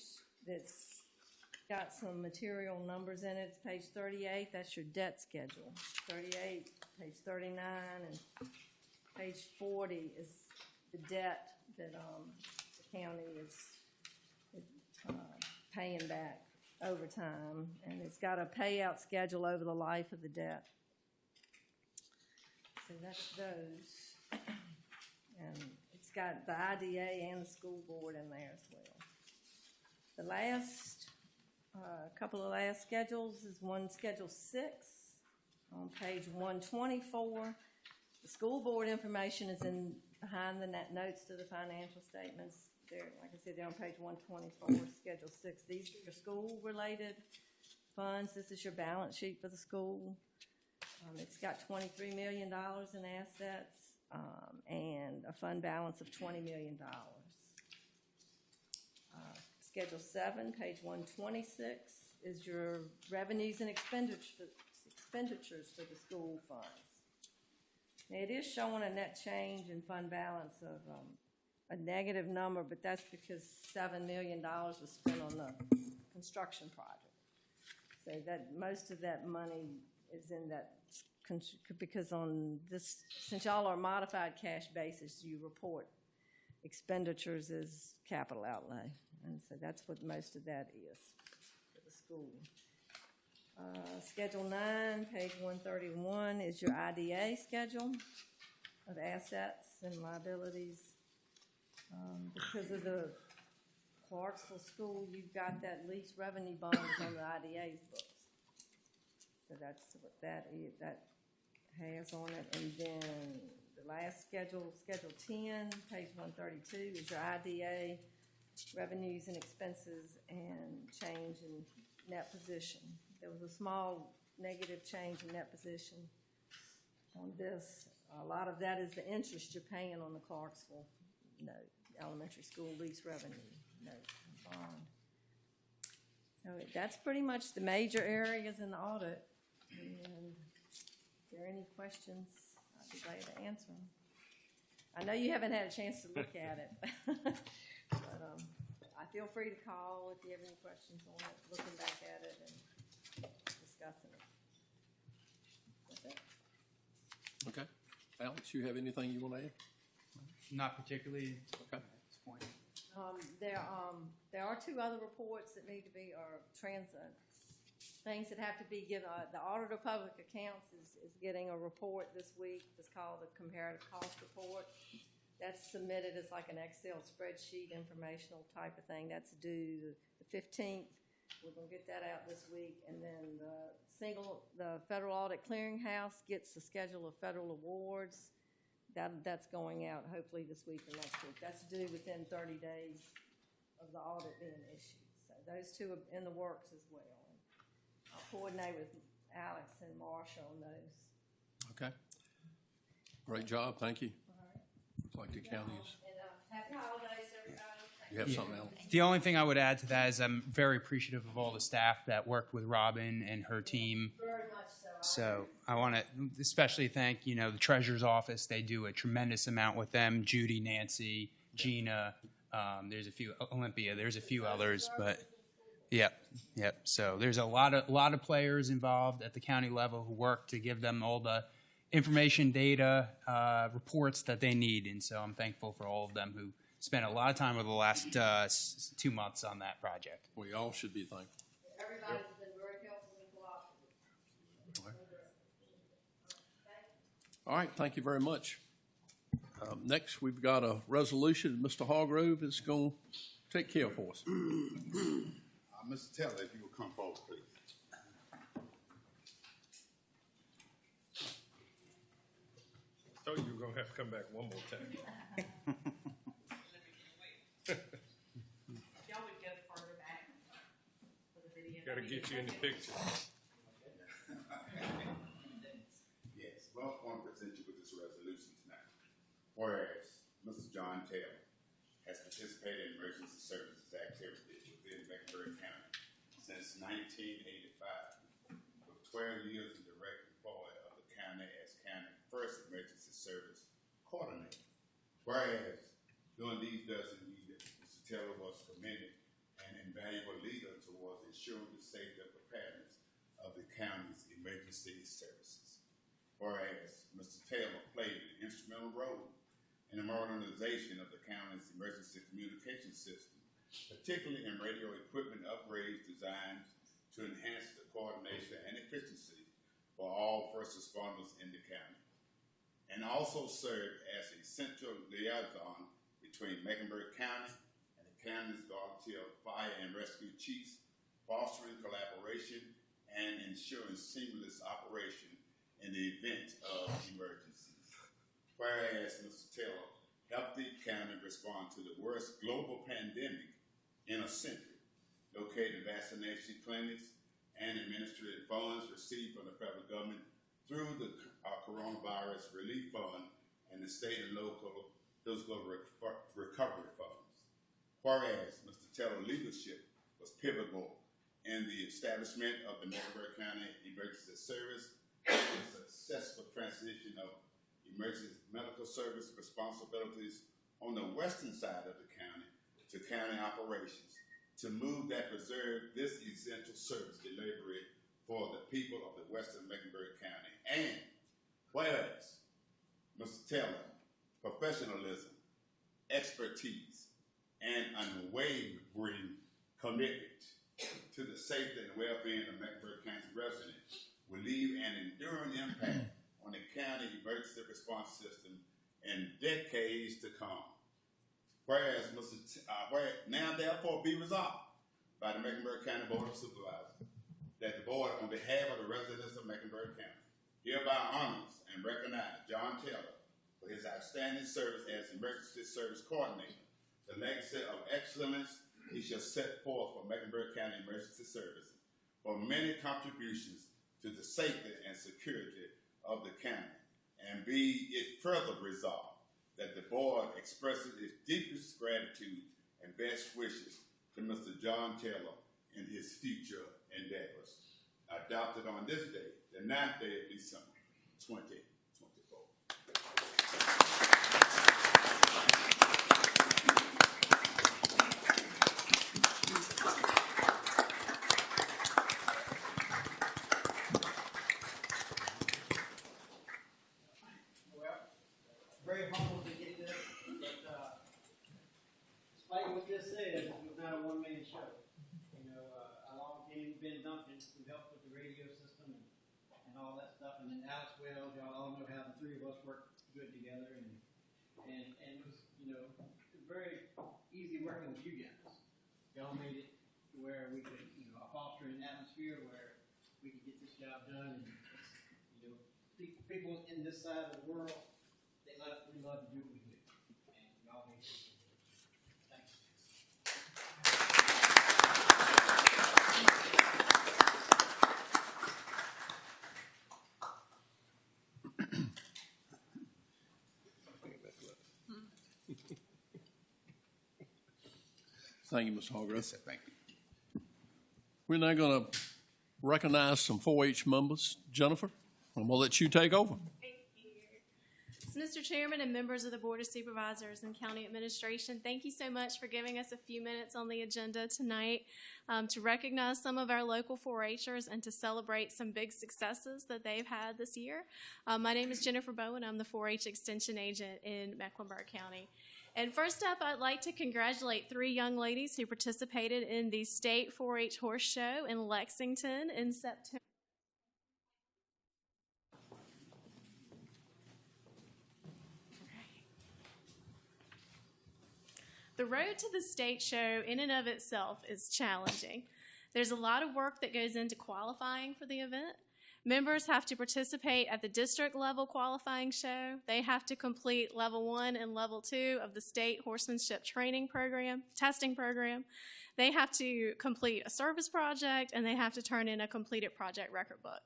that's got some material numbers in it, it's page 38. That's your debt schedule. 38, page 39, and page 40 is the debt that the county is paying back over time, and it's got a payout schedule over the life of the debt. So that's those. And it's got the IDA and the school board in there as well. The last, couple of last schedules is one Schedule 6 on page 124. The school board information is behind the notes to the financial statements. They're, like I said, they're on page 124, Schedule 6. These are your school-related funds. This is your balance sheet for the school. It's got $23 million in assets and a fund balance of $20 million. Schedule 7, page 126, is your revenues and expenditures for the school funds. Now, it is showing a net change in fund balance of a negative number, but that's because $7 million was spent on the construction project. So that most of that money is in that, because on this, since y'all are modified cash basis, you report expenditures as capital outlay. And so that's what most of that is for the school. Schedule 9, page 131, is your IDA schedule of assets and liabilities. Because of the Clarksville School, you've got that lease revenue bonds on the IDA's books. So that's what that is, that has on it. And then the last schedule, Schedule 10, page 132, is your IDA revenues and expenses and change in net position. There was a small negative change in net position on this. A lot of that is the interest you're paying on the Clarksville note, elementary school lease revenue note bond. So that's pretty much the major areas in the audit. And if there are any questions, I'd be glad to answer them. I know you haven't had a chance to look at it, but I feel free to call if you have any questions on it, looking back at it and discussing it. That's it. Okay. Alex, you have anything you want to add? Not particularly Okay. at this point. There are two other reports that need to be, or things that have to be given. The Auditor of Public Accounts is getting a report this week. It's called the Comparative Cost Report. That's submitted as like an Excel spreadsheet, informational type of thing. That's due the 15th. We're going to get that out this week. And then the Federal Audit Clearinghouse gets the schedule of federal awards. That's going out hopefully this week or next week. That's due within 30 days of the audit being issued. So those two are in the works as well. And I'll coordinate with Alex and Marsha on those. Okay. Great job. Thank you. Looks like the county is. And happy holidays, everybody. You have something else? The only thing I would add to that is I'm very appreciative of all the staff that worked with Robin and her team. Very much so. So I want to especially thank, the treasurer's office. They do a tremendous amount with them. Judy, Nancy, Gina, there's a few, Olympia, there's a few others, but yep. So there's a lot of players involved at the county level who work to give them all the information, data, reports that they need. And so I'm thankful for all of them who spent a lot of time over the last 2 months on that project. We all should be thankful. Everybody's been very helpful and cooperative. All right, thank you very much. Next, we've got a resolution Mr. Hargrove is going to take care of for us. Mr. Taylor, if you will come forward, please. Told you were gonna have to come back one more time. Y'all would go further back for the video. Gotta get you in the picture. Yes, well, I want to present you with this resolution tonight. Whereas Mr. John Taylor has participated in emergency services activities within Mecklenburg County since 1985, with 12 years in direct employment of the county as county first emergency service coordinator. Whereas during these dozen years, Mr. Taylor was commended an invaluable leader towards ensuring the safety and preparedness of the county's emergency services. Whereas Mr. Taylor played an instrumental role in the modernization of the county's emergency communication system, particularly in radio equipment upgrades designed to enhance the coordination and efficiency for all first responders in the county, and also served as a central liaison between Mecklenburg County and the county's volunteer fire and rescue chiefs, fostering collaboration and ensuring seamless operation in the event of emergencies. Whereas Mr. Taylor helped the county respond to the worst global pandemic in a century, located vaccination clinics and administrative funds received from the federal government through the coronavirus relief fund and the state and local physical recovery funds. Whereas Mr. Taylor's leadership was pivotal in the establishment of the Mecklenburg County Emergency Service and the successful transition of emergency medical service responsibilities on the western side of the county to county operations to move that preserve this essential service delivery for the people of the western Mecklenburg County. And whereas Mr. Taylor, professionalism, expertise, and unwavering commitment to the safety and well-being of Mecklenburg County residents will leave an enduring impact on the county emergency response system in decades to come. Whereas now therefore be resolved by the Mecklenburg County Board of Supervisors that the board, on behalf of the residents of Mecklenburg County, hereby honors and recognizes John Taylor for his outstanding service as emergency service coordinator, the legacy of excellence he shall set forth for Mecklenburg County Emergency Services, for many contributions to the safety and security of the county, and be it further resolved that the board expresses its deepest gratitude and best wishes to Mr. John Taylor in his future endeavors. Adopted on this day, the 9th day of December, 2024. Very humble to get this, but despite what this says, it was not a one-man show. You know, along came Ben Duncan, who helped with the radio system and all that stuff, and then Alex Wells. Y'all all know how the three of us work good together, and it was, you know, very easy working with you guys. Y'all made it to where we could, you know, foster an atmosphere where we could get this job done, and you know, people in this side of the world. We love to do what we do. And y'all make it. Thanks. Thank you, Mr. Hargrove. Yes, sir, thank you. We're now going to recognize some 4-H members. Jennifer, and we'll let you take over. Mr. Chairman and members of the Board of Supervisors and County Administration, thank you so much for giving us a few minutes on the agenda tonight to recognize some of our local 4-H'ers and to celebrate some big successes that they've had this year. My name is Jennifer Bowen. I'm the 4-H Extension Agent in Mecklenburg County. And first up, I'd like to congratulate 3 young ladies who participated in the State 4-H Horse Show in Lexington in September. The road to the state show in and of itself is challenging. There's a lot of work that goes into qualifying for the event. Members have to participate at the district level qualifying show. They have to complete level 1 and level 2 of the state horsemanship training program, testing program. They have to complete a service project, and they have to turn in a completed project record book.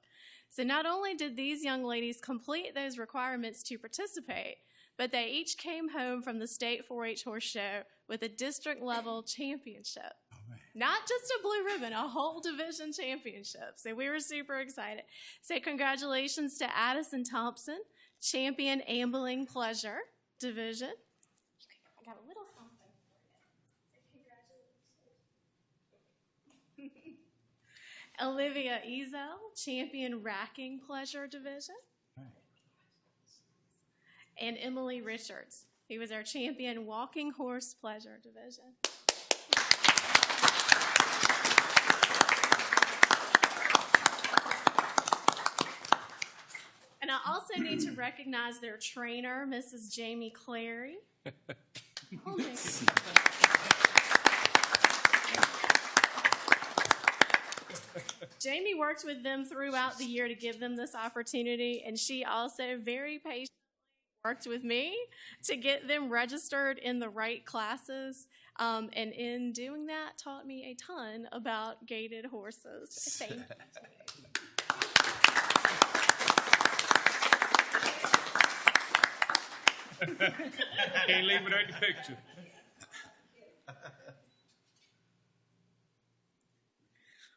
So not only did these young ladies complete those requirements to participate, but they each came home from the state 4-H horse show with a district level championship. Not just a blue ribbon, a whole division championship. So we were super excited. So congratulations to Addison Thompson, champion ambling pleasure division. I got a little something for you. Olivia Ezel, champion racking pleasure division. And Emily Richards, who was our champion walking horse pleasure division. And I also need to recognize their trainer, Mrs. Jamie Clary. Oh, Jamie worked with them throughout the year to give them this opportunity, and she also very patiently worked with me to get them registered in the right classes, and in doing that, taught me a ton about gaited horses. Thank you. Can't leave without the picture.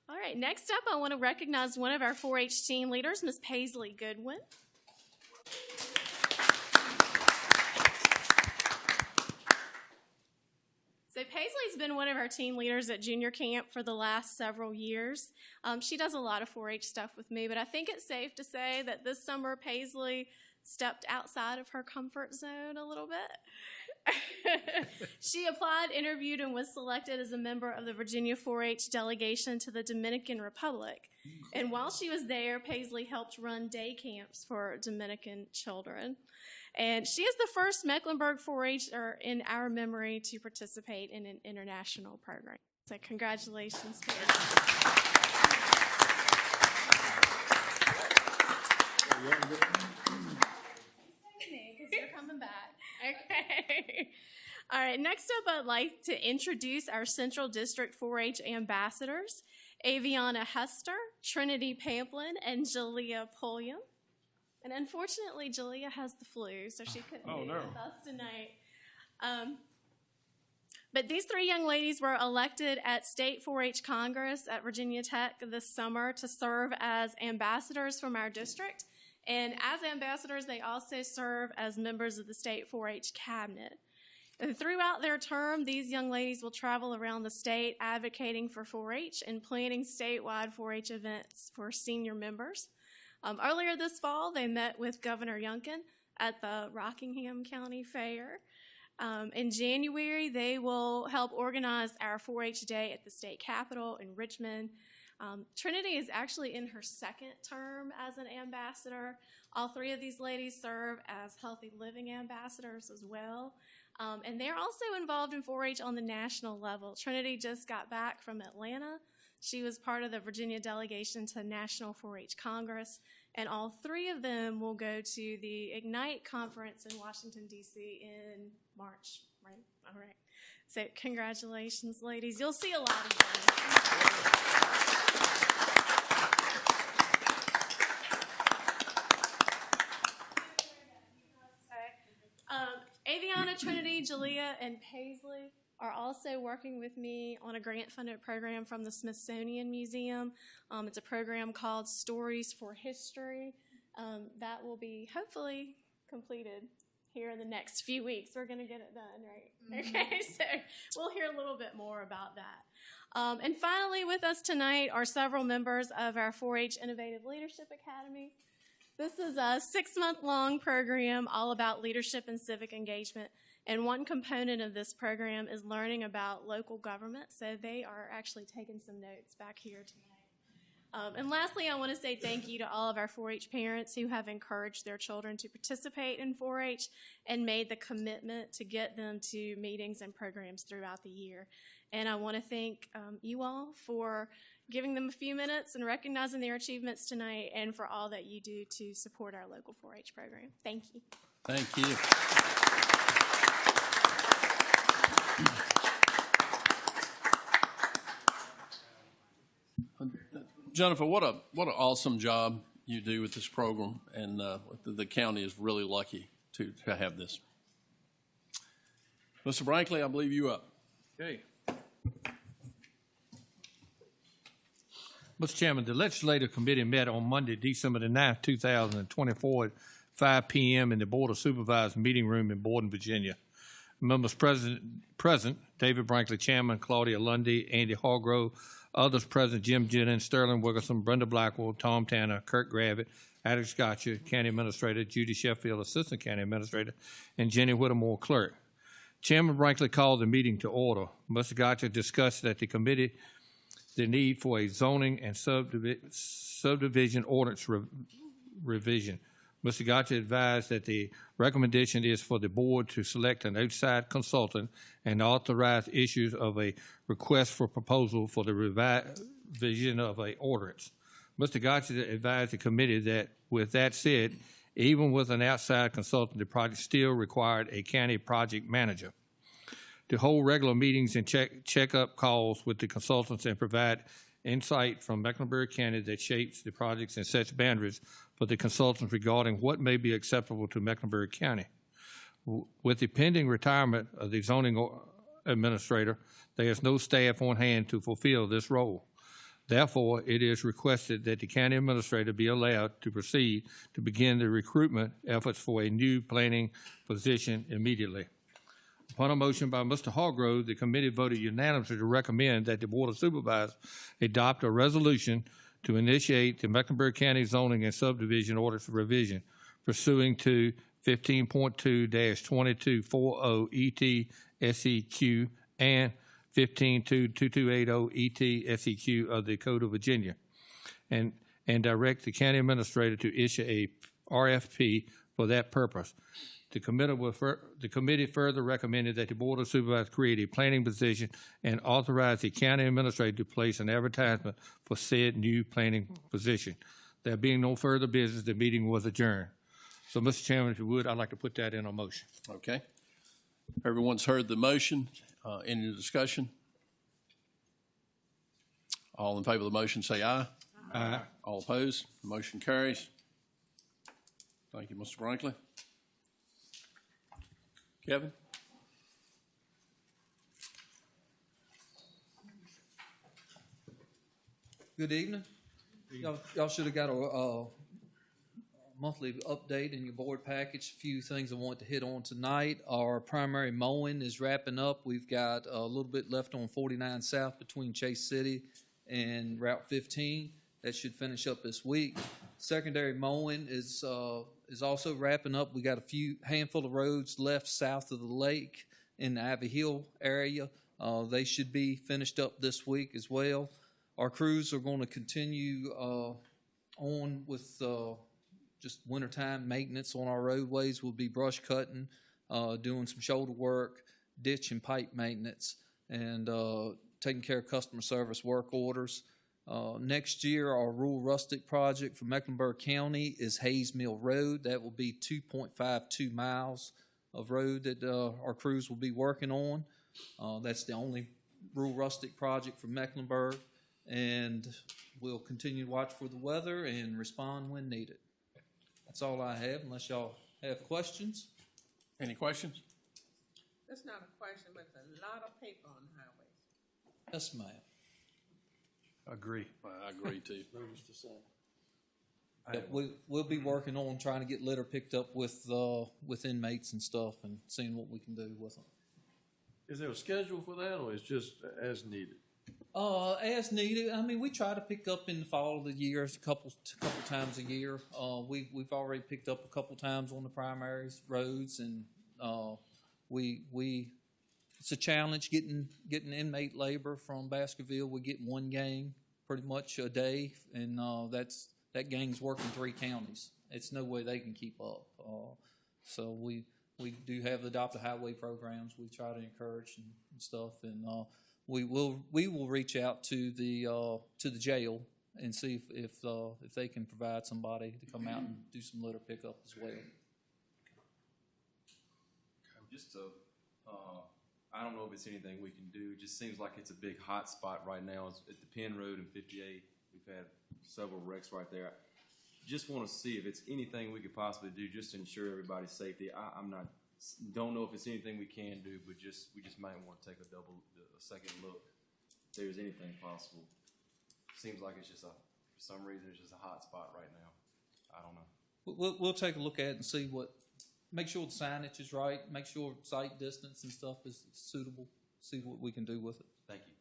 All right, next up, I want to recognize one of our 4-H team leaders, Ms. Paisley Goodwin. So Paisley's been one of our team leaders at junior camp for the last several years. She does a lot of 4-H stuff with me, but I think it's safe to say that this summer Paisley stepped outside of her comfort zone a little bit. She applied, interviewed, and was selected as a member of the Virginia 4-H delegation to the Dominican Republic. And while she was there, Paisley helped run day camps for Dominican children. And she is the first Mecklenburg 4-H'er in our memory to participate in an international program. So congratulations, Paisley. Because you're coming back. Okay. All right, next up, I'd like to introduce our Central District 4-H ambassadors, Aviana Hester, Trinity Pamplin, and Jalea Pulliam. And unfortunately, Jalea has the flu, so she couldn't be with us tonight. But these three young ladies were elected at State 4-H Congress at Virginia Tech this summer to serve as ambassadors from our district. And as ambassadors, they also serve as members of the State 4-H cabinet. And throughout their term, these young ladies will travel around the state advocating for 4-H and planning statewide 4-H events for senior members. Earlier this fall, they met with Governor Youngkin at the Rockingham County Fair. In January, they will help organize our 4-H Day at the state capitol in Richmond. Trinity is actually in her second term as an ambassador. All three of these ladies serve as healthy living ambassadors as well. And they're also involved in 4-H on the national level. Trinity just got back from Atlanta. She was part of the Virginia delegation to National 4-H Congress, and all three of them will go to the Ignite conference in Washington, D.C. in March, right? All right. So congratulations, ladies. You'll see a lot of them. Aviana, Trinity, Jalea, and Paisley are also working with me on a grant-funded program from the Smithsonian Museum. It's a program called Stories for History. That will be hopefully completed here in the next few weeks. We're going to get it done, right? Mm-hmm. Okay, so we'll hear a little bit more about that. And finally, with us tonight are several members of our 4-H Innovative Leadership Academy. This is a 6-month-long program all about leadership and civic engagement. And one component of this program is learning about local government. So they are actually taking some notes back here tonight. And lastly, I want to say thank you to all of our 4-H parents who have encouraged their children to participate in 4-H and made the commitment to get them to meetings and programs throughout the year. And I want to thank you all for giving them a few minutes and recognizing their achievements tonight, and for all that you do to support our local 4-H program. Thank you. Thank you. Jennifer, what an awesome job you do with this program, and the county is really lucky to have this. Mr. Brankley, I believe you up. Okay. Mr. Chairman, the Legislative Committee met on Monday, December the 9th, 2024 at 5 p.m. in the Board of Supervisors meeting room in Borden, Virginia. Members present, David Brankley, Chairman, Claudia Lundy, Andy Hargrove, others present, Jim Jennings, Sterling Wiggerson, Brenda Blackwell, Tom Tanner, Kirk Gravitt, Alex Gotcha, County Administrator, Judy Sheffield, Assistant County Administrator, and Jenny Whittemore, Clerk. Chairman Brankley called the meeting to order. Mr. Gotcha discussed at the committee the need for a zoning and subdivision ordinance revision. Mr. Gotcha advised that the recommendation is for the board to select an outside consultant and authorize issues of a request for proposal for the revision of a ordinance. Mr. Gotcha advised the committee that, with that said, even with an outside consultant, the project still required a county project manager to hold regular meetings and check-up calls with the consultants and provide insight from Mecklenburg County that shapes the projects and sets boundaries for the consultants regarding what may be acceptable to Mecklenburg County. With the pending retirement of the zoning administrator, there is no staff on hand to fulfill this role. Therefore, it is requested that the county administrator be allowed to proceed to begin the recruitment efforts for a new planning position immediately. Upon a motion by Mr. Hargrove, the committee voted unanimously to recommend that the Board of Supervisors adopt a resolution to initiate the Mecklenburg County Zoning and Subdivision Ordinance Revision pursuing to 15.2-2240 ET-SEQ and 15.2-2280 ET-SEQ of the Code of Virginia, and direct the county administrator to issue a RFP for that purpose. The committee further recommended that the Board of Supervisors create a planning position and authorize the county administrator to place an advertisement for said new planning position. There being no further business, the meeting was adjourned. So, Mr. Chairman, if you would, I'd like to put that in a motion. Okay. Everyone's heard the motion. Any discussion? All in favor of the motion say aye. Aye. All opposed? The motion carries. Thank you, Mr. Brankley. Kevin? Good evening. Y'all should have got a monthly update in your board package. A few things I want to hit on tonight. Our primary mowing is wrapping up. We've got a little bit left on 49 South between Chase City and Route 15. That should finish up this week. Secondary mowing is also wrapping up. We got a handful of roads left south of the lake in the Ivy Hill area. They should be finished up this week as well. Our crews are going to continue on with just wintertime maintenance on our roadways. We'll be brush cutting, doing some shoulder work, ditch and pipe maintenance, and taking care of customer service work orders. Next year, our rural rustic project for Mecklenburg County is Hayes Mill Road. That will be 2.52 miles of road that our crews will be working on. That's the only rural rustic project for Mecklenburg, and we'll continue to watch for the weather and respond when needed. That's all I have, unless y'all have questions. Any questions? That's not a question, but it's a lot of paper on the highways. Yes, ma'am. Agree. I agree too. Yeah, we'll be working on trying to get litter picked up with inmates and stuff, and seeing what we can do with them. Is there a schedule for that, or is just as needed? As needed. I mean, we try to pick up in the fall of the year a couple times a year. We've already picked up a couple times on the primary roads, and it's a challenge getting inmate labor from Baskerville. We get one gang pretty much a day, and that gang's working 3 counties. It's no way they can keep up. So we do have the Adopt a Highway programs we try to encourage and stuff, and we will reach out to the jail and see if they can provide somebody to come out and do some litter pickup as well. Just to, I don't know if it's anything we can do. It just seems like it's a big hot spot right now. It's at the Penn Road and 58. We've had several wrecks right there. Just want to see if it's anything we could possibly do just to ensure everybody's safety. Don't know if it's anything we can do, but we just might want to take a second look if there's anything possible. Seems like it's just for some reason it's just a hot spot right now. I don't know. We'll take a look at it and see make sure the signage is right, make sure sight distance and stuff is suitable, see what we can do with it. Thank you.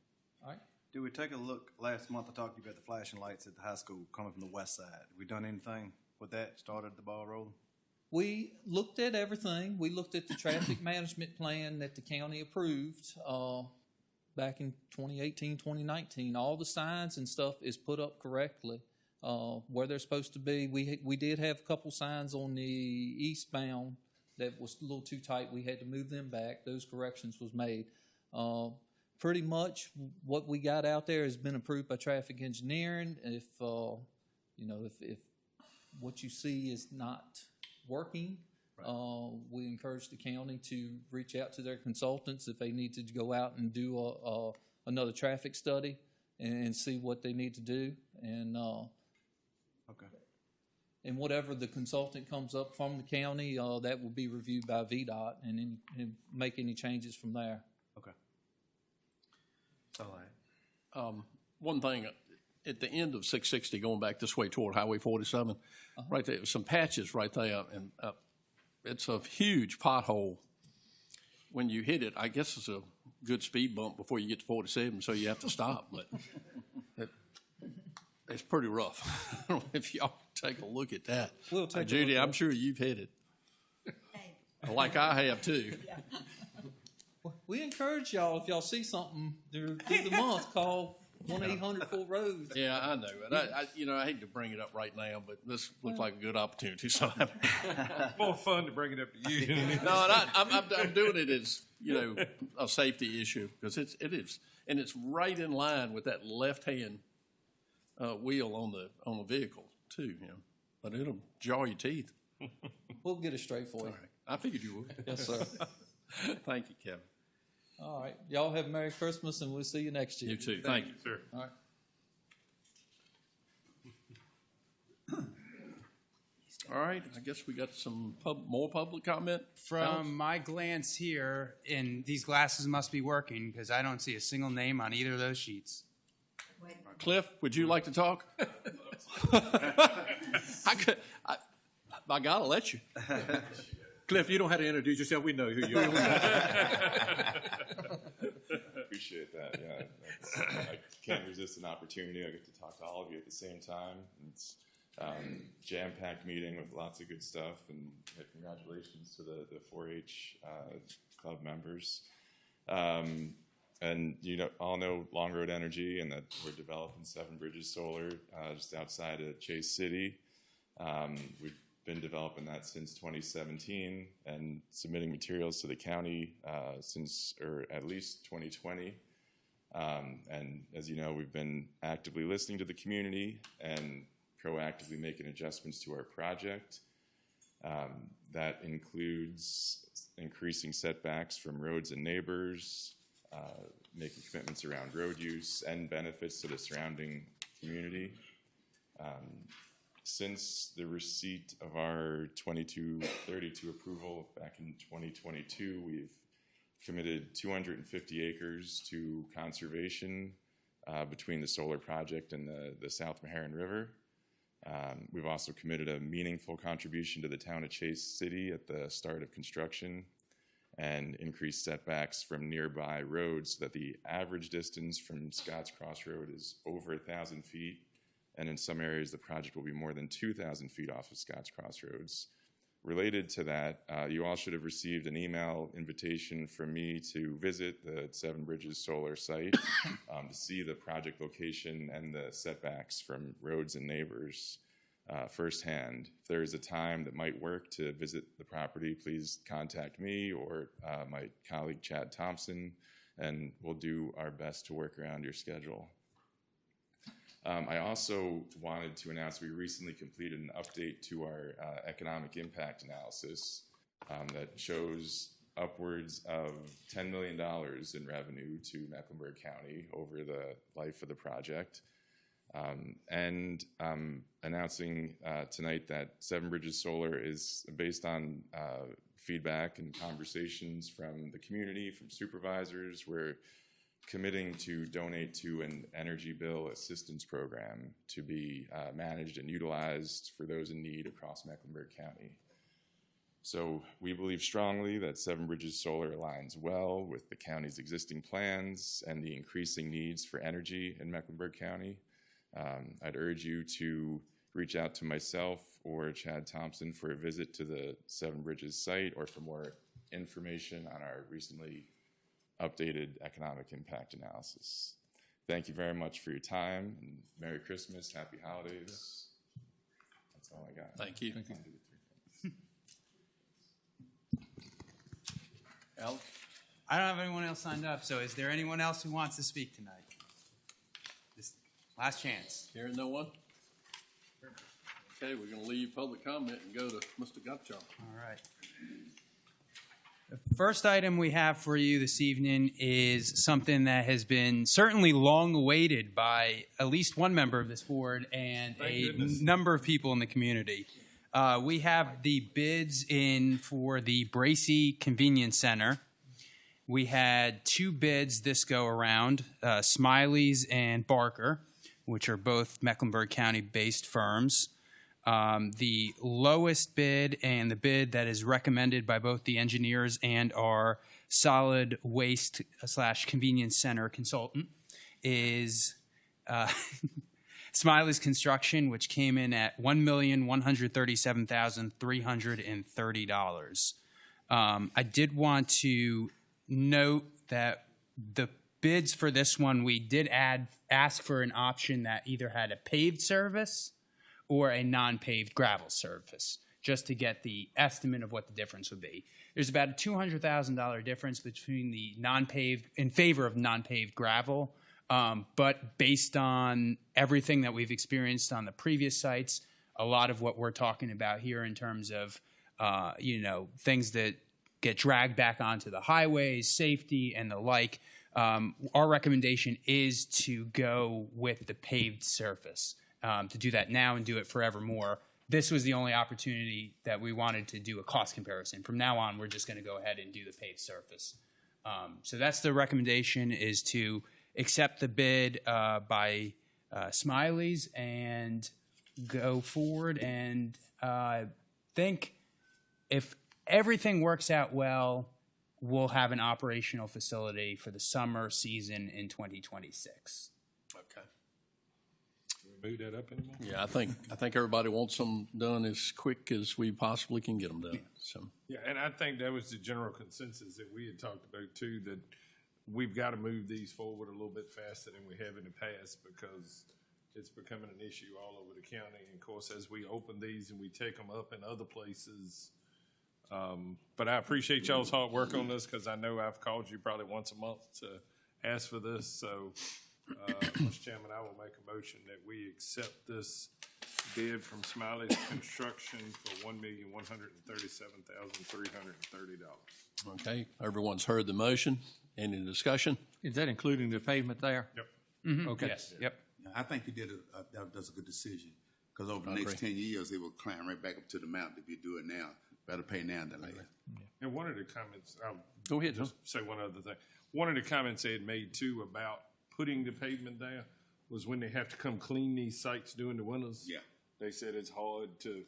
All right. Did we take a look last month? I talked to you about the flashing lights at the high school coming from the west side. Have we done anything with that? Started the ball rolling? We looked at everything. We looked at the traffic management plan that the county approved back in 2018, 2019. All the signs and stuff is put up correctly where they're supposed to be. We did have a couple signs on the eastbound that was a little too tight. We had to move them back. Those corrections was made. Pretty much what we got out there has been approved by traffic engineering. If if what you see is not working, we encourage the county to reach out to their consultants if they need to go out and do another traffic study and see what they need to do. And okay. And whatever the consultant comes up from the county, that will be reviewed by VDOT and make any changes from there. Okay. All right. One thing, at the end of 660 going back this way toward Highway 47, right there, some patches right there, and it's a huge pothole. When you hit it, I guess it's a good speed bump before you get to 47, so you have to stop, but it's pretty rough. I don't know if y'all take a look at that. We'll take Judy, a look I'm sure you've hit it. Like I have too. We encourage y'all, if y'all see something through the month, call 1-800-4-ROADS. Yeah, I know. And I hate to bring it up right now, but this looks like a good opportunity. So More fun to bring it up to you. No, and I'm doing it as a safety issue because it is, and it's right in line with that left hand wheel on the vehicle too. But it'll jar your teeth. We'll get it straight for you. All right. I figured you would. Yes, sir. Thank you, Kevin. All right. Y'all have a Merry Christmas, and we'll see you next year. You too. Thank you, sir. All right. All right. I guess we got some more public comment. From my glance here, and these glasses must be working because I don't see a single name on either of those sheets. Cliff, would you like to talk? I gotta let you. Cliff, you don't have to introduce yourself. We know who you are. Appreciate that. Yeah, I can't resist an opportunity. I get to talk to all of you at the same time. It's jam-packed meeting with lots of good stuff, and congratulations to the 4-H club members. And you all know Long Road Energy, and that we're developing Seven Bridges Solar just outside of Chase City. We've been developing that since 2017 and submitting materials to the county since, or at least 2020. And as you know, we've been actively listening to the community and proactively making adjustments to our project. That includes increasing setbacks from roads and neighbors, making commitments around road use and benefits to the surrounding community. Since the receipt of our 2232 approval back in 2022, we've committed 250 acres to conservation between the solar project and the South Meharon River. We've also committed a meaningful contribution to the town of Chase City at the start of construction and increased setbacks from nearby roads so that the average distance from Scotts Cross Road is over 1,000 feet. And in some areas, the project will be more than 2,000 feet off of Scotts Cross Roads. Related to that, you all should have received an email invitation from me to visit the Seven Bridges Solar site to see the project location and the setbacks from roads and neighbors firsthand. If there is a time that might work to visit the property, please contact me or my colleague Chad Thompson, and we'll do our best to work around your schedule. I also wanted to announce we recently completed an update to our economic impact analysis that shows upwards of $10 million in revenue to Mecklenburg County over the life of the project. And announcing tonight that Seven Bridges Solar is based on feedback and conversations from the community, from supervisors. We're committing to donate to an energy bill assistance program to be managed and utilized for those in need across Mecklenburg County. So we believe strongly that Seven Bridges Solar aligns well with the county's existing plans and the increasing needs for energy in Mecklenburg County. I'd urge you to reach out to myself or Chad Thompson for a visit to the Seven Bridges site or for more information on our recently updated economic impact analysis. Thank you very much for your time, and Merry Christmas, Happy Holidays. That's all I got. Thank you. Thank you. Alex? I don't have anyone else signed up, so is there anyone else who wants to speak tonight? This last chance. Hearing no one? Okay, we're going to leave public comment and go to Mr. Gottschalk. All right. The first item we have for you this evening is something that has been certainly long awaited by at least one member of this board and number of people in the community. We have the bids in for the Bracy Convenience Center. We had two bids this go around, Smiley's and Barker, which are both Mecklenburg County-based firms. The lowest bid and the bid that is recommended by both the engineers and our solid waste / convenience center consultant is Smiley's Construction, which came in at $1,137,330. I did want to note that the bids for this one, we did ask for an option that either had a paved service or a non-paved gravel surface, just to get the estimate of what the difference would be. There's about a $200,000 difference between the non-paved, in favor of non-paved gravel, but based on everything that we've experienced on the previous sites, a lot of what we're talking about here in terms of, things that get dragged back onto the highways, safety, and the like, our recommendation is to go with the paved surface. To do that now and do it forevermore. This was the only opportunity that we wanted to do a cost comparison. From now on, we're just going to go ahead and do the paved surface. So that's the recommendation, is to accept the bid by Smiley's and go forward. And I think if everything works out well, we'll have an operational facility for the summer season in 2026. Okay. Move that up anymore? Yeah, I think everybody wants them done as quick as we possibly can get them done. So Yeah, and I think that was the general consensus that we had talked about too, that we've got to move these forward a little bit faster than we have in the past, because it's becoming an issue all over the county. And of course, as we open these and we take them up in other places, but I appreciate y'all's hard work on this, because I know I've called you probably once a month to ask for this. So, Mr. Chairman, I will make a motion that we accept this bid from Smiley's Construction for $1,137,330. Okay, everyone's heard the motion. Any discussion? Is that including the pavement there? Yep. Mm-hmm. Okay. Yes. Yep. I think you did that's a good decision, because over the next 10 years, they will climb right back up to the mountain if you do it now. Better pay now than later. And one of the comments, I'll Go ahead, just say one other thing. One of the comments they had made too about putting the pavement there was when they have to come clean these sites during the winters. Yeah. They said it's hard to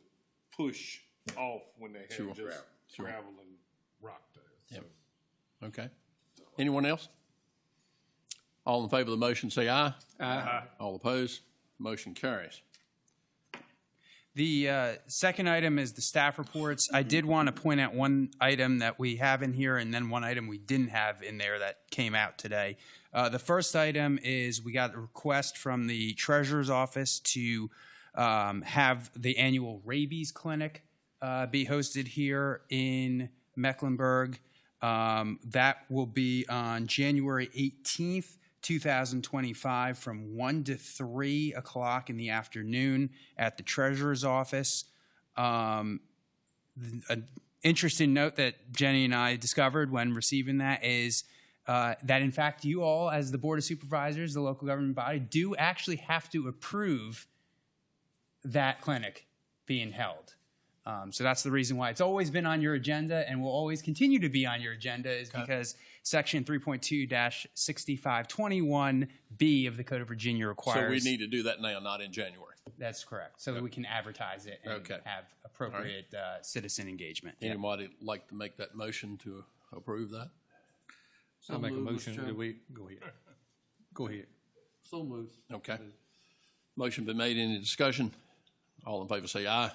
push off when they have just gravel and rock there. So. Yep. Okay. Anyone else? All in favor of the motion, say aye. Aye. All opposed? Motion carries. The second item is the staff reports. I did want to point out one item that we have in here, and then one item we didn't have in there that came out today. The first item is we got a request from the treasurer's office to have the annual rabies clinic be hosted here in Mecklenburg. That will be on January 18th, 2025, from 1 to 3 o'clock in the afternoon at the Treasurer's Office. An interesting note that Jenny and I discovered when receiving that is that, in fact, you all, as the Board of Supervisors, the local government body, do actually have to approve that clinic being held. So that's the reason why it's always been on your agenda and will always continue to be on your agenda, is because Section 3.2-6521B of the Code of Virginia requires. So we need to do that now, not in January. That's correct. So that we can advertise it and have appropriate citizen engagement. Anybody like to make that motion to approve that? I'll make a motion. Do we go ahead? Go ahead. So moved. Okay. Motion been made. Any discussion? All in favor say aye.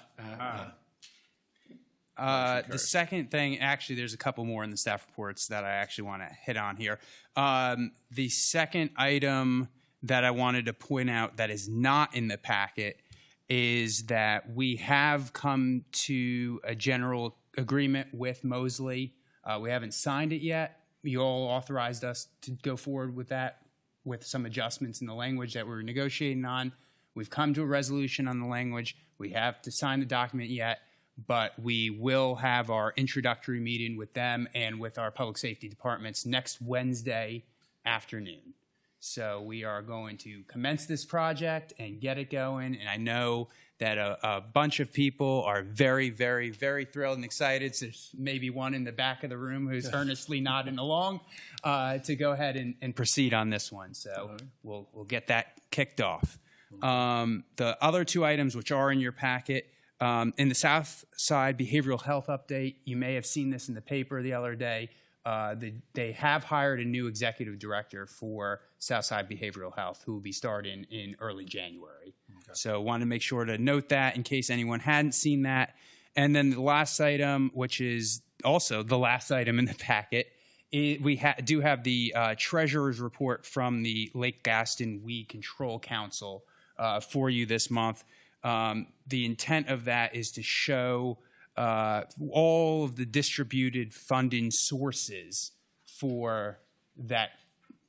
The second thing, actually, there's a couple more in the staff reports that I actually want to hit on here. The second item that I wanted to point out that is not in the packet is that we have come to a general agreement with Mosley. We haven't signed it yet. You all authorized us to go forward with that with some adjustments in the language that we're negotiating on. We've come to a resolution on the language. We have to sign the document yet, but we will have our introductory meeting with them and with our public safety departments next Wednesday afternoon. So we are going to commence this project and get it going. And I know that a bunch of people are very, very, very thrilled and excited. So there's maybe one in the back of the room who's earnestly nodding along to go ahead and proceed on this one. So we'll get that kicked off. The other two items which are in your packet, in the South Side Behavioral Health Update, you may have seen this in the paper the other day. They have hired a new executive director for Southside Behavioral Health who will be starting in early January. Okay. So want to make sure to note that in case anyone hadn't seen that. And then the last item, which is also the last item in the packet, we do have the treasurer's report from the Lake Gaston Weed Control Council for you this month. The intent of that is to show all of the distributed funding sources for that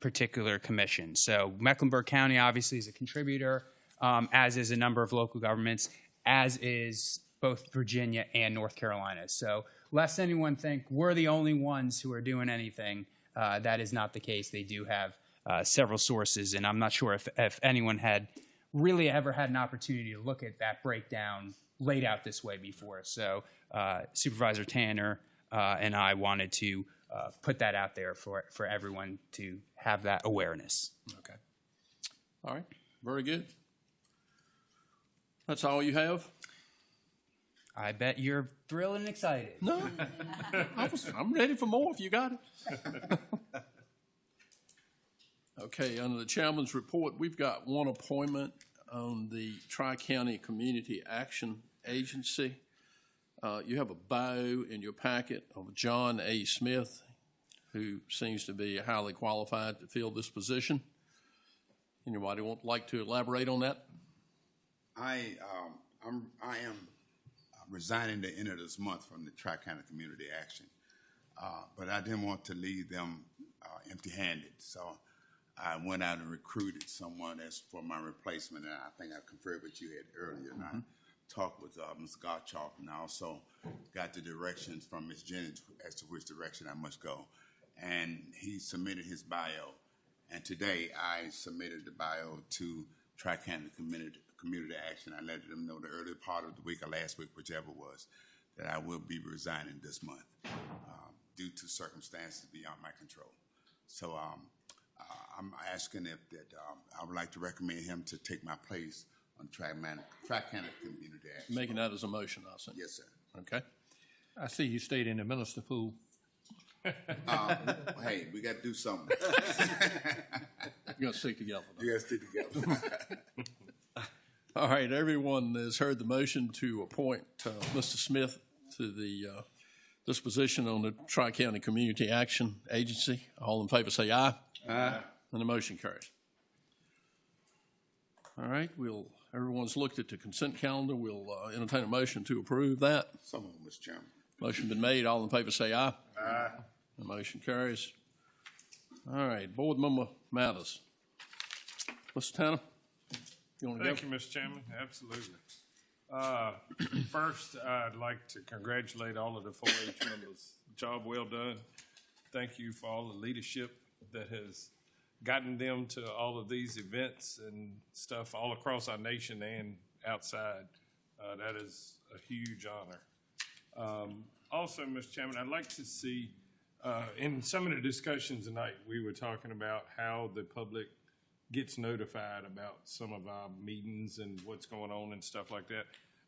particular commission. So Mecklenburg County obviously is a contributor, as is a number of local governments, as is both Virginia and North Carolina. So lest anyone think we're the only ones who are doing anything, that is not the case. They do have several sources, and I'm not sure if anyone had really ever had an opportunity to look at that breakdown laid out this way before. So Supervisor Tanner and I wanted to put that out there for everyone to have that awareness. Okay. All right. Very good. That's all you have? I bet you're thrilled and excited. No. I'm ready for more if you got it. Okay, under the chairman's report, we've got one appointment on the Tri-County Community Action Agency. You have a bio in your packet of John A. Smith, who seems to be highly qualified to fill this position. Anybody like to elaborate on that? I am resigning the end of this month from the Tri-County Community Action, but I didn't want to leave them empty-handed, so I went out and recruited someone as for my replacement, and I think I conferred with you earlier, and I talked with Ms. Gottschalk, and I also got the directions from Ms. Jennings as to which direction I must go. And he submitted his bio, and today I submitted the bio to Tri-County Community Action. I let them know the early part of the week or last week, whichever was, that I will be resigning this month due to circumstances beyond my control. So I'm asking if I would like to recommend him to take my place on Tri-County Community Action. Making that as a motion, I think. Yes, sir. Okay. I see you stayed in the minister pool. Hey, we got to do something. You got to stick together. You got to stick together. All right, everyone has heard the motion to appoint Mr. Smith to this position on the Tri-County Community Action Agency. All in favor say aye. Aye. And the motion carries. All right, everyone's looked at the consent calendar. We'll entertain a motion to approve that. So moved, Mr. Chairman. Motion been made. All in favor say aye. Aye. The motion carries. All right, board member matters. Mr. Tanner, you want to go? Thank you, Mr. Chairman. Absolutely. First, I'd like to congratulate all of the 4-H members. Job well done. Thank you for all the leadership that has gotten them to all of these events and stuff all across our nation and outside. That is a huge honor. Also, Mr. Chairman, I'd like to see, in some of the discussions tonight, we were talking about how the public gets notified about some of our meetings and what's going on and stuff like that.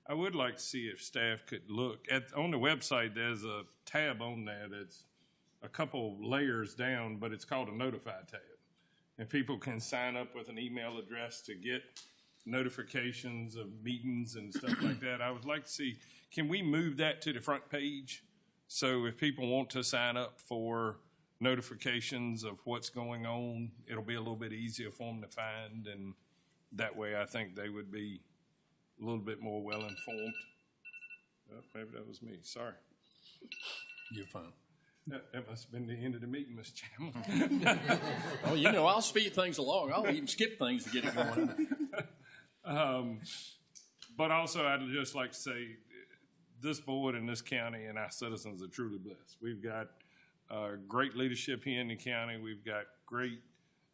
I would like to see if staff could look at, on the website, there's a tab on there that's a couple layers down, but it's called a notify tab. And people can sign up with an email address to get notifications of meetings and stuff like that. I would like to see, can we move that to the front page? So if people want to sign up for notifications of what's going on, it'll be a little bit easier for them to find, and that way I think they would be a little bit more well-informed. Oh, maybe that was me, sorry. You're fine. That must have been the end of the meeting, Mr. Chairman. Oh, you know, I'll speed things along. I'll even skip things to get it going. But also, I'd just like to say, this board and this county and our citizens are truly blessed. We've got great leadership here in the county. We've got great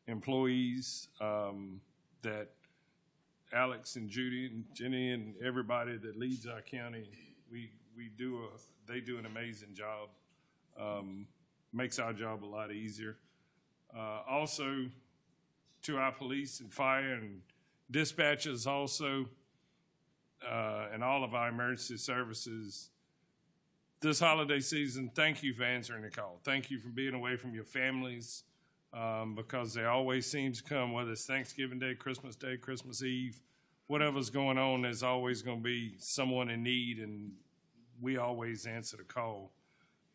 employees that Alex and Judy and Jenny and everybody that leads our county, they do an amazing job. Makes our job a lot easier. Also, to our police and fire and dispatchers also, and all of our emergency services, this holiday season, thank you for answering the call. Thank you for being away from your families, because they always seem to come, whether it's Thanksgiving Day, Christmas Eve, whatever's going on, there's always going to be someone in need, and we always answer the call.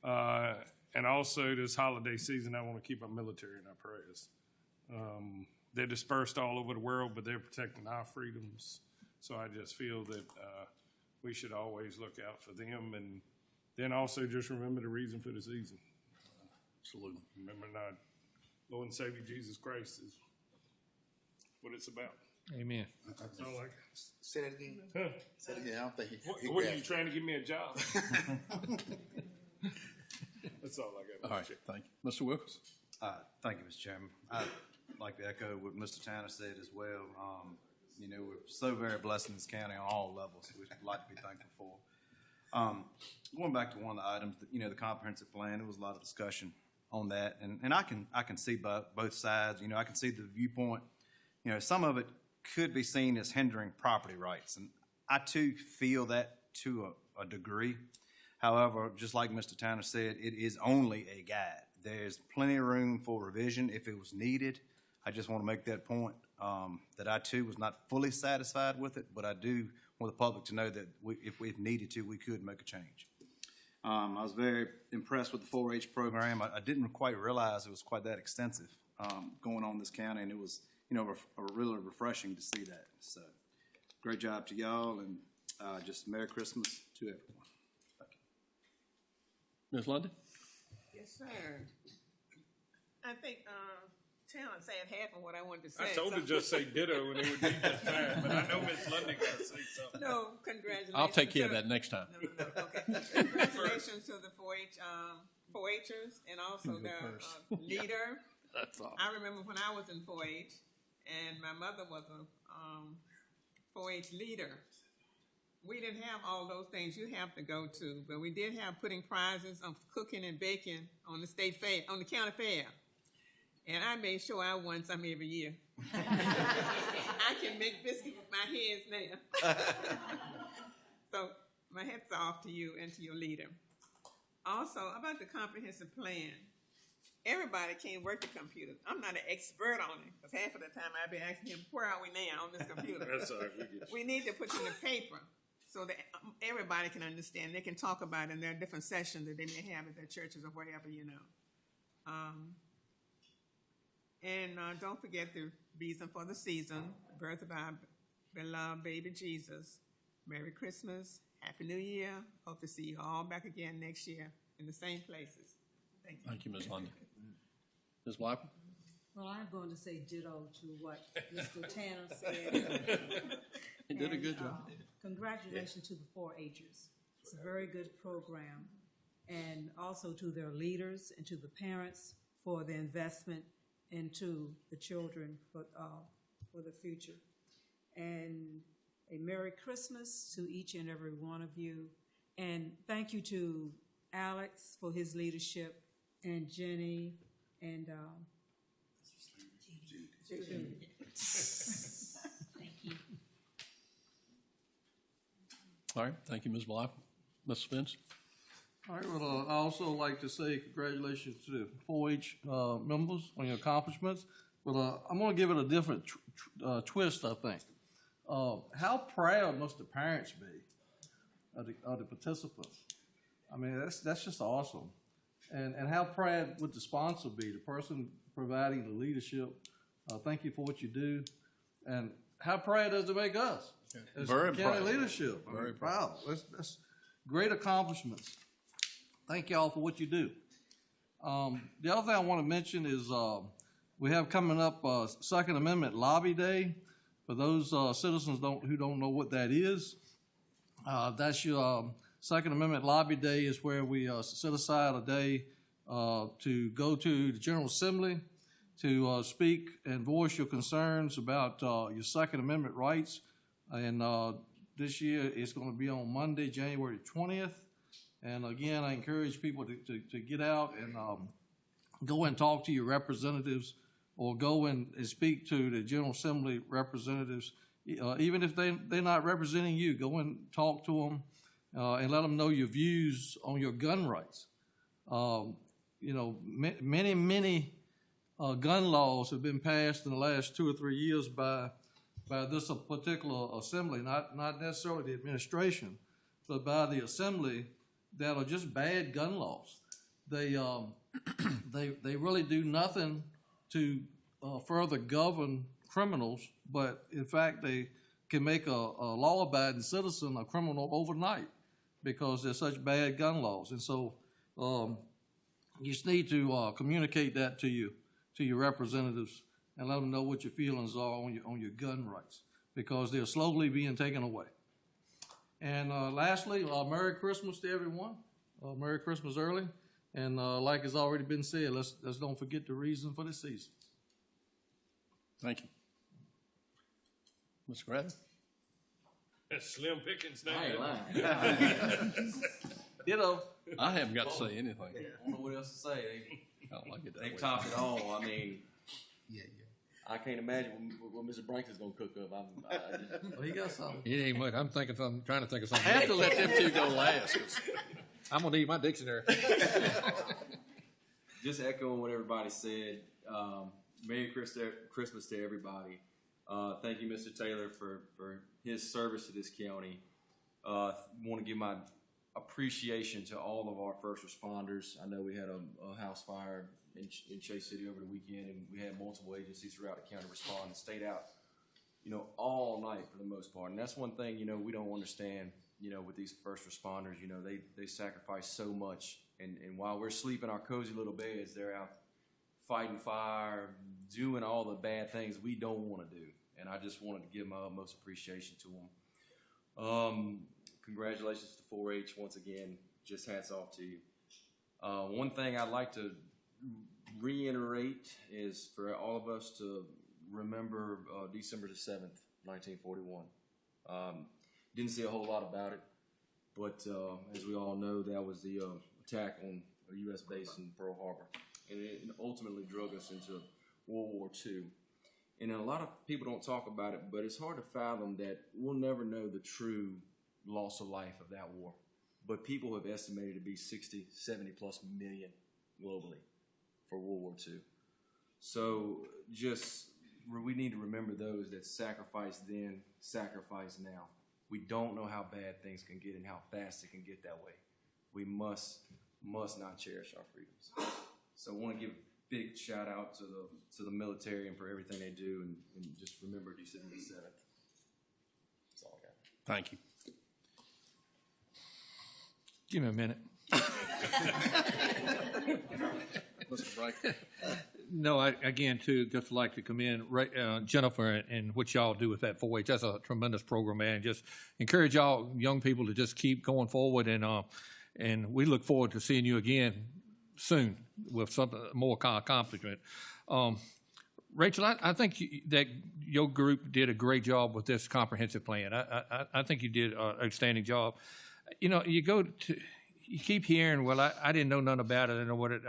And also this holiday season, I want to keep our military in our prayers. They're dispersed all over the world, but they're protecting our freedoms. So I just feel that we should always look out for them, and then also just remember the reason for the season. Absolutely. Remember our Lord and Savior Jesus Christ is what it's about. Amen. That's all I Say that again. Huh? Say that again. I don't think he What are you trying to give me a job? That's all I got. All right, thank you. Mr. Wilkins? Thank you, Mr. Chairman. I'd like to echo what Mr. Tanner said as well. You know, we're so very blessed in this county on all levels. We'd like to be thankful for. Going back to one of the items, you know, the comprehensive plan, there was a lot of discussion on that. And I can see both sides. You know, I can see the viewpoint. You know, some of it could be seen as hindering property rights. And I, too, feel that to a degree. However, just like Mr. Tanner said, it is only a guide. There's plenty of room for revision if it was needed. I just want to make that point, that I, too, was not fully satisfied with it, but I do want the public to know that if we needed to, we could make a change. I was very impressed with the 4-H program. I didn't quite realize it was quite that extensive going on in this county, and it was, you know, really refreshing to see that. So, great job to y'all, and just Merry Christmas to everyone. Ms. London? Yes, sir. I think Talon said half of what I wanted to say. I told her just say ditto and it would be just fine, but I know Miss London got to say something. No, congratulations. I'll take care of that next time. No, okay. Congratulations to the 4-Hers and also their leader. That's all. I remember when I was in 4-H and my mother was a 4-H leader. We didn't have all those things you have to go to, but we did have putting prizes of cooking and baking on the state fair, on the county fair. And I made sure I won some every year. I can make biscuits with my hands now. So my hat's off to you and to your leader. Also, about the comprehensive plan, everybody can't work the computer. I'm not an expert on it, because half of the time I've been asking him, where are we now on this computer? That's all right. We need to put it in the paper so that everybody can understand. They can talk about it in their different sessions that they may have at their churches or wherever, you know. And don't forget the reason for the season, the birth of our beloved baby Jesus. Merry Christmas, Happy New Year. Hope to see you all back again next year in the same places. Thank you, Ms. London. Ms. Blackman? Well, I'm going to say ditto to what Mr. Tanner said. He did a good job. Congratulations to the 4-Hers. It's a very good program. And also to their leaders and to the parents for the investment into the children for the future. And a Merry Christmas to each and every one of you. And thank you to Alex for his leadership, and Jenny, and Judy. Thank you. All right, thank you, Ms. Blackman. Ms. Spence? All right, well, I also like to say congratulations to the 4-H members on your accomplishments. But I'm going to give it a different twist, I think. How proud must the parents be of the participants? I mean, that's just awesome. And how proud would the sponsor be, the person providing the leadership? Thank you for what you do. And how proud does it make us as Very county proud. leadership? Very proud. That's great accomplishments. Thank you all for what you do. The other thing I want to mention is we have coming up Second Amendment Lobby Day. For those citizens who don't know what that is, that's your Second Amendment Lobby Day is where we set aside a day to go to the General Assembly to speak and voice your concerns about your Second Amendment rights. And this year it's going to be on Monday, January 20th. And again, I encourage people to get out and go and talk to your representatives, or go and speak to the General Assembly representatives. Even if they're not representing you, go and talk to them and let them know your views on your gun rights. Many gun laws have been passed in the last 2 or 3 years by this particular assembly, not necessarily the administration, but by the assembly, that are just bad gun laws. They really do nothing to further govern criminals, but in fact they can make a law-abiding citizen a criminal overnight because they're such bad gun laws. And so you just need to communicate that to your representatives and let them know what your feelings are on your gun rights, because they're slowly being taken away. And lastly, Merry Christmas to everyone. Merry Christmas early. And like has already been said, let's don't forget the reason for the season. Thank you. Mr. Grattan? That's slim pickings now. I ain't lying. I haven't got to say anything. I don't know what else to say. I don't like it that They way. topped it all. I mean, I can't imagine what Mr. Branks is going to cook up. Well, he got something. It ain't much. I'm trying to think of something. I have to let them two go last. 'Cause I'm gonna need my dictionary. Just echoing what everybody said. Merry Christmas to everybody. Thank you, Mr. Taylor, for his service to this county. Want to give my appreciation to all of our first responders. I know we had a house fire in Chase City over the weekend, and we had multiple agencies throughout the county respond and stayed out, all night for the most part. And that's one thing, we don't understand, with these first responders. They sacrifice so much, and while we're sleeping our cozy little beds, they're out fighting fire, doing all the bad things we don't want to do. And I just wanted to give my utmost appreciation to them. Congratulations to 4-H once again. Just hats off to you. One thing I'd like to reiterate is for all of us to remember December the 7th, 1941. Didn't see a whole lot about it, but as we all know, that was the attack on a U.S. base in Pearl Harbor, and it ultimately drug us into World War II. And a lot of people don't talk about it, but it's hard to fathom that we'll never know the true loss of life of that war. But people have estimated to be 60, 70 plus million globally for World War II. So we need to remember those that sacrificed then, sacrifice now. We don't know how bad things can get and how fast it can get that way. We must not cherish our freedoms. So I want to give a big shout out to the military and for everything they do, and just remember December the 7th. That's all I got. Thank you. Give me a minute. Mr. Bright. No, again, too, just like to commend Jennifer and what y'all do with that 4-H. That's a tremendous program, man. Just encourage y'all young people to just keep going forward, and we look forward to seeing you again soon with something more accomplishment. Rachel, I think that your group did a great job with this comprehensive plan. I think you did an outstanding job. You know, you keep hearing, well, I didn't know nothing about it. I didn't know what it.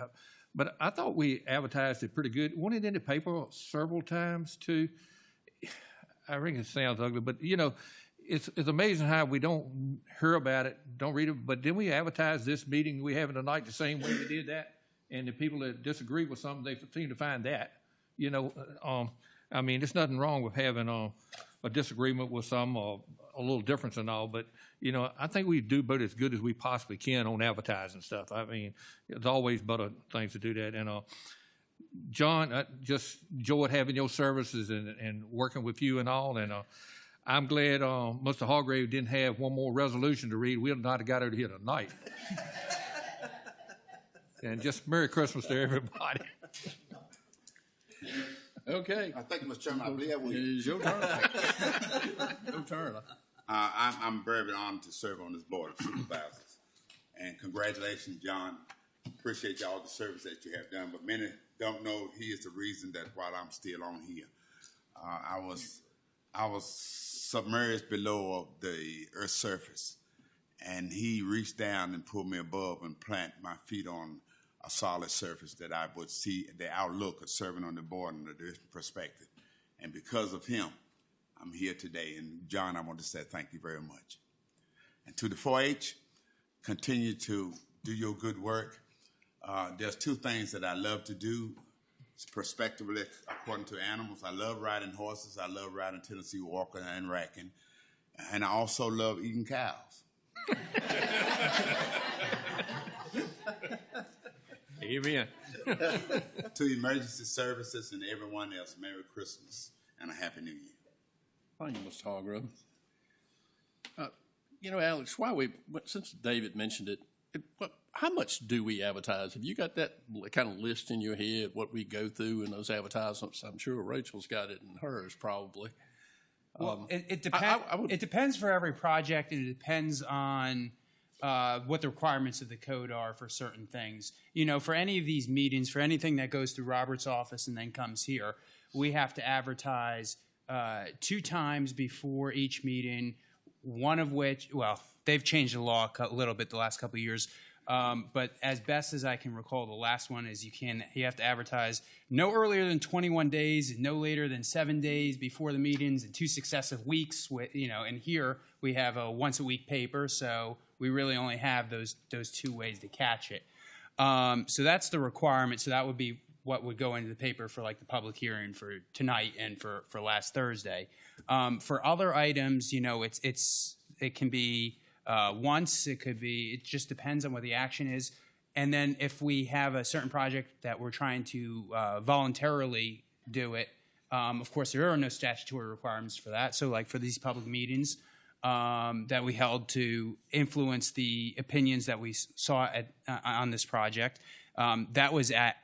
But I thought we advertised it pretty good. Went it in the paper several times too. I think it sounds ugly, but you know, it's amazing how we don't hear about it, don't read it. But then we advertise this meeting we having tonight the same way we did that, and the people that disagree with something, they seem to find that. You know, I mean, there's nothing wrong with having a disagreement with some or a little difference and all, but you know, I think we do about as good as we possibly can on advertising stuff. I mean, there's always better things to do that. And John, I just enjoyed having your services and working with you and all. And I'm glad Mr. Hargrave didn't have one more resolution to read. We'd not have got out of here tonight. And just Merry Christmas to everybody. Okay. Thank you, Mr. Chairman. I believe that It is your turn. Your turn. I'm very honored to serve on this board of supervisors. And congratulations, John. Appreciate all the service that you have done. But many don't know he is the reason that while I'm still on here, I was submerged below the earth's surface, and he reached down and pulled me above and planted my feet on a solid surface that I would see the outlook of serving on the board in a different perspective. And because of him, I'm here today. And John, I want to say thank you very much. And to the 4-H, continue to do your good work. There's two things that I love to do, prospectively according to animals. I love riding horses. I love riding Tennessee Walker and racking. And I also love eating cows. Amen. To emergency services and everyone else, Merry Christmas and a Happy New Year. Thank you, Mr. Hargrove. You know, Alex, since David mentioned it, how much do we advertise? Have you got that kind of list in your head, what we go through in those advertisements? I'm sure Rachel's got it in hers, probably. Well, it depends. It depends for every project, and it depends on what the requirements of the code are for certain things. You know, for any of these meetings, for anything that goes through Robert's office and then comes here, we have to advertise 2 times before each meeting, one of which, well, they've changed the law a little bit the last couple of years, but as best as I can recall, the last one is you have to advertise no earlier than 21 days and no later than 7 days before the meetings and 2 successive weeks. And here we have a once-a-week paper, so we really only have those 2 ways to catch it. So that's the requirement. So that would be what would go into the paper for like the public hearing for tonight and for last Thursday. For other items, you know, it can be once, it just depends on what the action is. And then if we have a certain project that we're trying to voluntarily do it, of course, there are no statutory requirements for that. So like for these public meetings that we held to influence the opinions that we saw on this project, that was at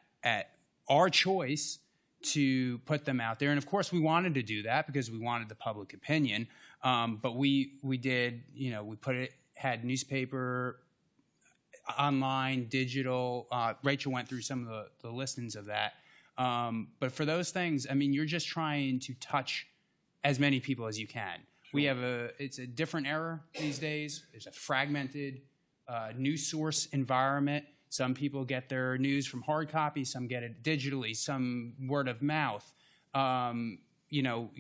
our choice to put them out there. And of course, we wanted to do that because we wanted the public opinion. But we did, you know, had newspaper, online, digital. Rachel went through some of the listings of that. But for those things, I mean, you're just trying to touch as many people as you can. It's a different era these days. There's a fragmented news source environment. Some people get their news from hard copy, some get it digitally, some word of mouth. You know,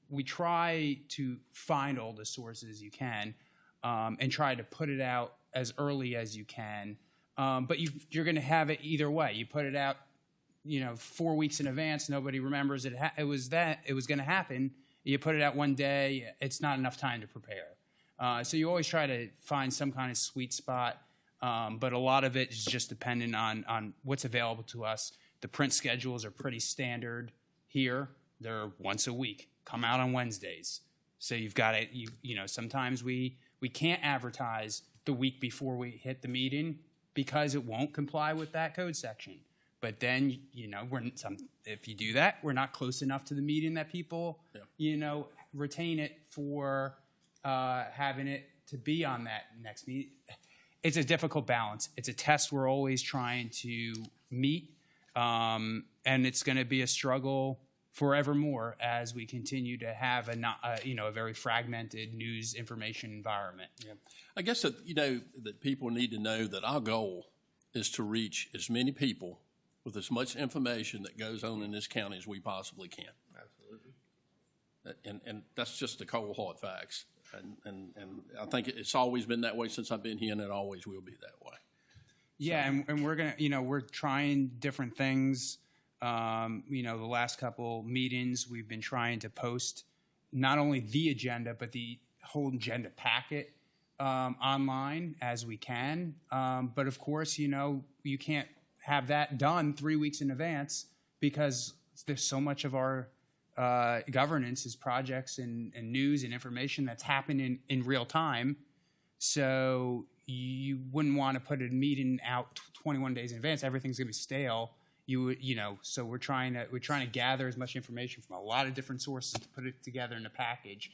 we try to find all the sources you can and try to put it out as early as you can. But you're going to have it either way. You put it out, you know, 4 weeks in advance. Nobody remembers it was going to happen. You put it out one day. It's not enough time to prepare. So you always try to find some kind of sweet spot. But a lot of it is just dependent on what's available to us. The print schedules are pretty standard here. They're once a week. Come out on Wednesdays. So you've got it. You know, sometimes we can't advertise the week before we hit the meeting because it won't comply with that code section. But then, if you do that, we're not close enough to the meeting that people, retain it for having it to be on that next meeting. It's a difficult balance. It's a test we're always trying to meet, and it's going to be a struggle forevermore as we continue to have a very fragmented news information environment. Yeah. I guess that, that people need to know that our goal is to reach as many people with as much information that goes on in this county as we possibly can. Absolutely. And that's just the cold hard facts. And I think it's always been that way since I've been here, and it always will be that way. Yeah, and we're gonna, we're trying different things. The last couple meetings, we've been trying to post not only the agenda, but the whole agenda packet online as we can. But of course, you can't have that done 3 weeks in advance because there's so much of our governance is projects and news and information that's happening in real time. So you wouldn't want to put a meeting out 21 days in advance. Everything's going to be stale. So we're trying to gather as much information from a lot of different sources to put it together in a package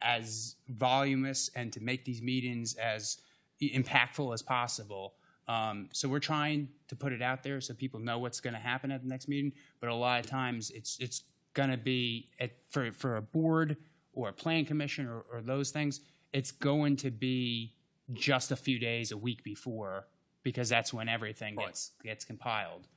as voluminous and to make these meetings as impactful as possible. So we're trying to put it out there so people know what's going to happen at the next meeting. But a lot of times it's going to be for a board or a planning commission or those things, it's going to be just a few days, a week before, because that's when everything gets compiled.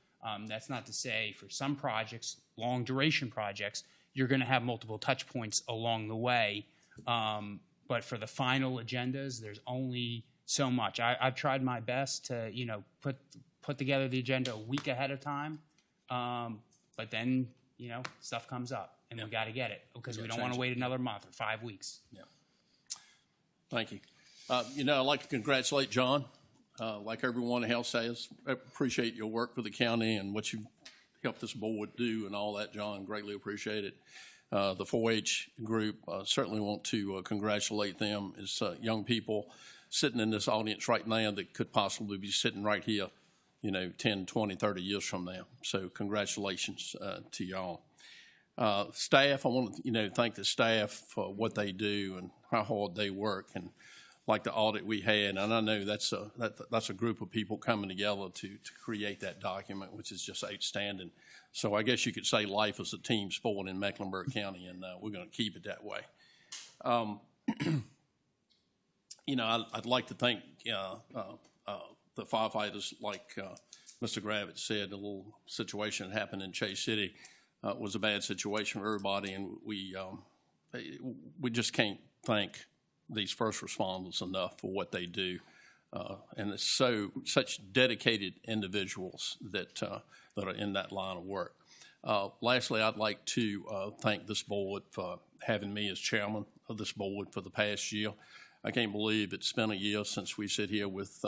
That's not to say for some projects, long duration projects, you're going to have multiple touch points along the way. But for the final agendas, there's only so much. I've tried my best to, put together the agenda a week ahead of time. But then, stuff comes up and we got to get it because we don't want to wait another month or 5 weeks. Yeah. Thank you. I'd like to congratulate John. Like everyone else says, I appreciate your work for the county and what you helped this board do and all that, John. Greatly appreciate it. The 4-H group, certainly want to congratulate them as young people sitting in this audience right now that could possibly be sitting right here, 10, 20, 30 years from now. So congratulations to y'all. Staff, I want to, thank the staff for what they do and how hard they work, and like the audit we had, and I know that's a group of people coming together to create that document, which is just outstanding. So I guess you could say life is a team sport in Mecklenburg County, and we're going to keep it that way. I'd like to thank the firefighters, like Mr. Gravett said. The little situation that happened in Chase City was a bad situation for everybody, and we just can't thank these first responders enough for what they do, and it's such dedicated individuals that are in that line of work. Lastly, I'd like to thank this board for having me as chairman of this board for the past year. I can't believe it's been a year since we sit here with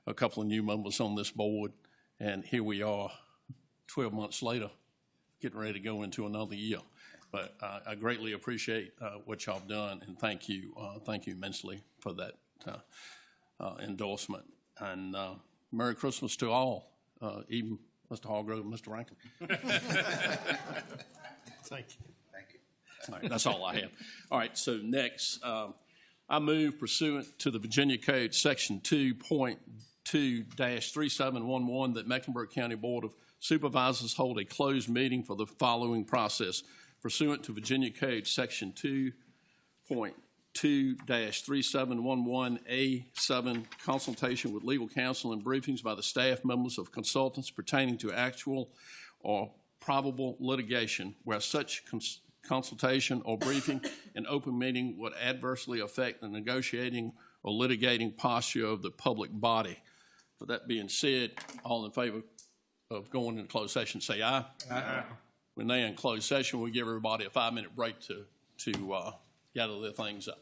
a couple of new members on this board, and here we are 12 months later getting ready to go into another year. But I greatly appreciate what y'all have done, and thank you immensely for that endorsement. And Merry Christmas to all, even Mr. Hargrove and Mr. Rankin. Thank you. Thank you. All right, that's all I have. All right, so next, I move pursuant to the Virginia Code, Section 2.2-3711, that Mecklenburg County Board of Supervisors hold a closed meeting for the following process. Pursuant to Virginia Code Section 2.2-3711A7, consultation with legal counsel and briefings by the staff members of consultants pertaining to actual or probable litigation where such consultation or briefing in open meeting would adversely affect the negotiating or litigating posture of the public body. With that being said, all in favor of going into closed session, say aye. Aye. When they're in closed session, we give everybody a 5-minute break to gather their things up.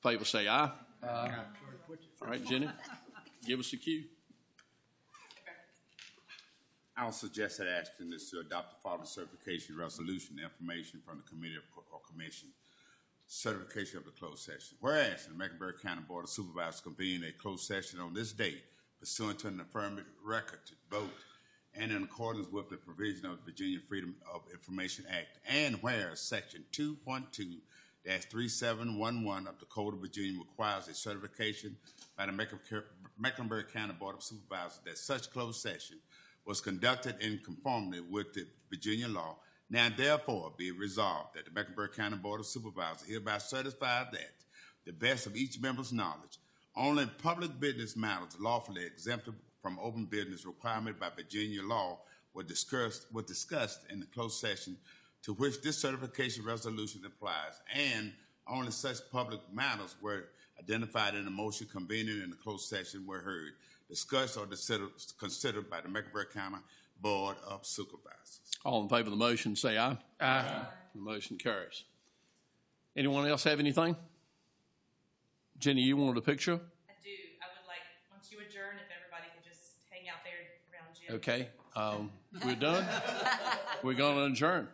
favor say aye. Aye. All right, Jenny, give us a cue. Our suggested action is to adopt the following certification resolution information from the committee or commission. Certification of the closed session. Whereas the Mecklenburg County Board of Supervisors convened a closed session on this date pursuant to an affirmative record to vote and in accordance with the provision of the Virginia Freedom of Information Act, and whereas Section 2.2-3711 of the Code of Virginia requires a certification by the Mecklenburg County Board of Supervisors that such closed session was conducted in conformity with the Virginia law. Now therefore be it resolved that the Mecklenburg County Board of Supervisors hereby certifies that the best of each member's knowledge, only public business matters lawfully exempted from open business requirement by Virginia law were discussed in the closed session to which this certification resolution applies, and only such public matters were identified in the motion convening in the closed session were heard, discussed, or considered by the Mecklenburg County Board of Supervisors. All in favor of the motion, say aye. Aye. The motion carries. Anyone else have anything? Jenny, you wanted a picture? I do. I would like, once you adjourn, if everybody could just hang out there around Jim. Okay. We're done. We're going to adjourn.